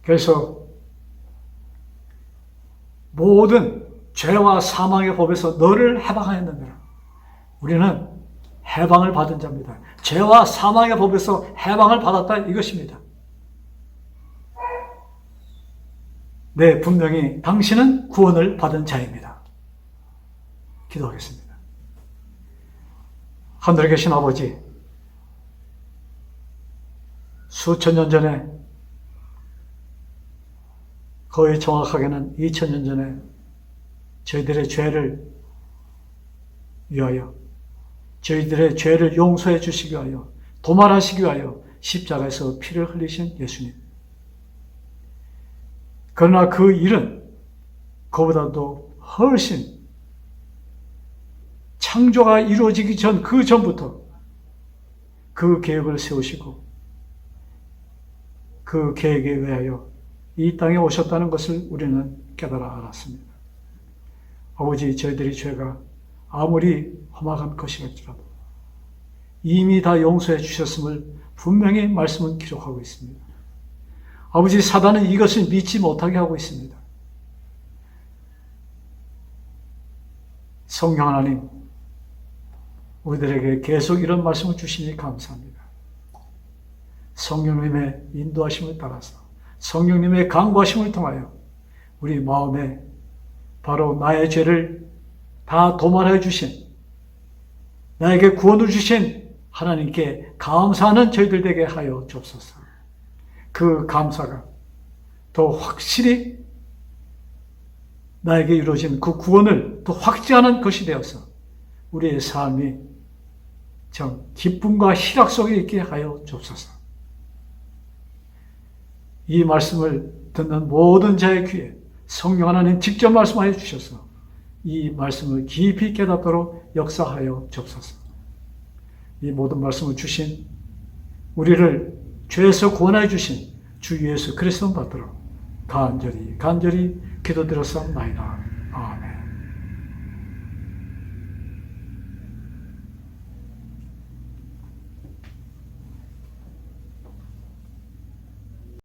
그래서 모든 죄와 사망의 법에서 너를 해방하였느니라. 우리는 해방을 받은 자입니다. 죄와 사망의 법에서 해방을 받았다 이것입니다. 네, 분명히 당신은 구원을 받은 자입니다. 기도하겠습니다. 하늘에 계신 아버지, 수천 년 전에, 거의 정확하게는 2000년 전에 저희들의 죄를 위하여, 저희들의 죄를 용서해 주시기 위하여, 도말하시기 위하여 십자가에서 피를 흘리신 예수님. 그러나 그 일은 그보다도 훨씬 창조가 이루어지기 전, 그 전부터 그 계획을 세우시고 그 계획에 의하여 이 땅에 오셨다는 것을 우리는 깨달아 알았습니다. 아버지, 저희들의 죄가 아무리 험악한 것이랄지라도 이미 다 용서해 주셨음을 분명히 말씀은 기록하고 있습니다. 아버지, 사단은 이것을 믿지 못하게 하고 있습니다. 성령 하나님, 우리들에게 계속 이런 말씀을 주시니 감사합니다. 성령님의 인도하심을 따라서, 성령님의 강구하심을 통하여 우리 마음에 바로 나의 죄를 다 도말해 주신 나에게 구원을 주신 하나님께 감사하는 저희들 되게 하여 주옵소서. 그 감사가 더 확실히 나에게 이루어진 그 구원을 더 확증하는 것이 되어서 우리의 삶이 참 기쁨과 희락 속에 있게 하여 주옵소서. 이 말씀을 듣는 모든 자의 귀에 성령 하나님 직접 말씀하여 주셔서 이 말씀을 깊이 깨닫도록 역사하여 주옵소서. 이 모든 말씀을 주신 우리를 죄에서 구원하여 주신 주 예수 그리스도 받들어 간절히 기도드렸사옵나이다. 아멘.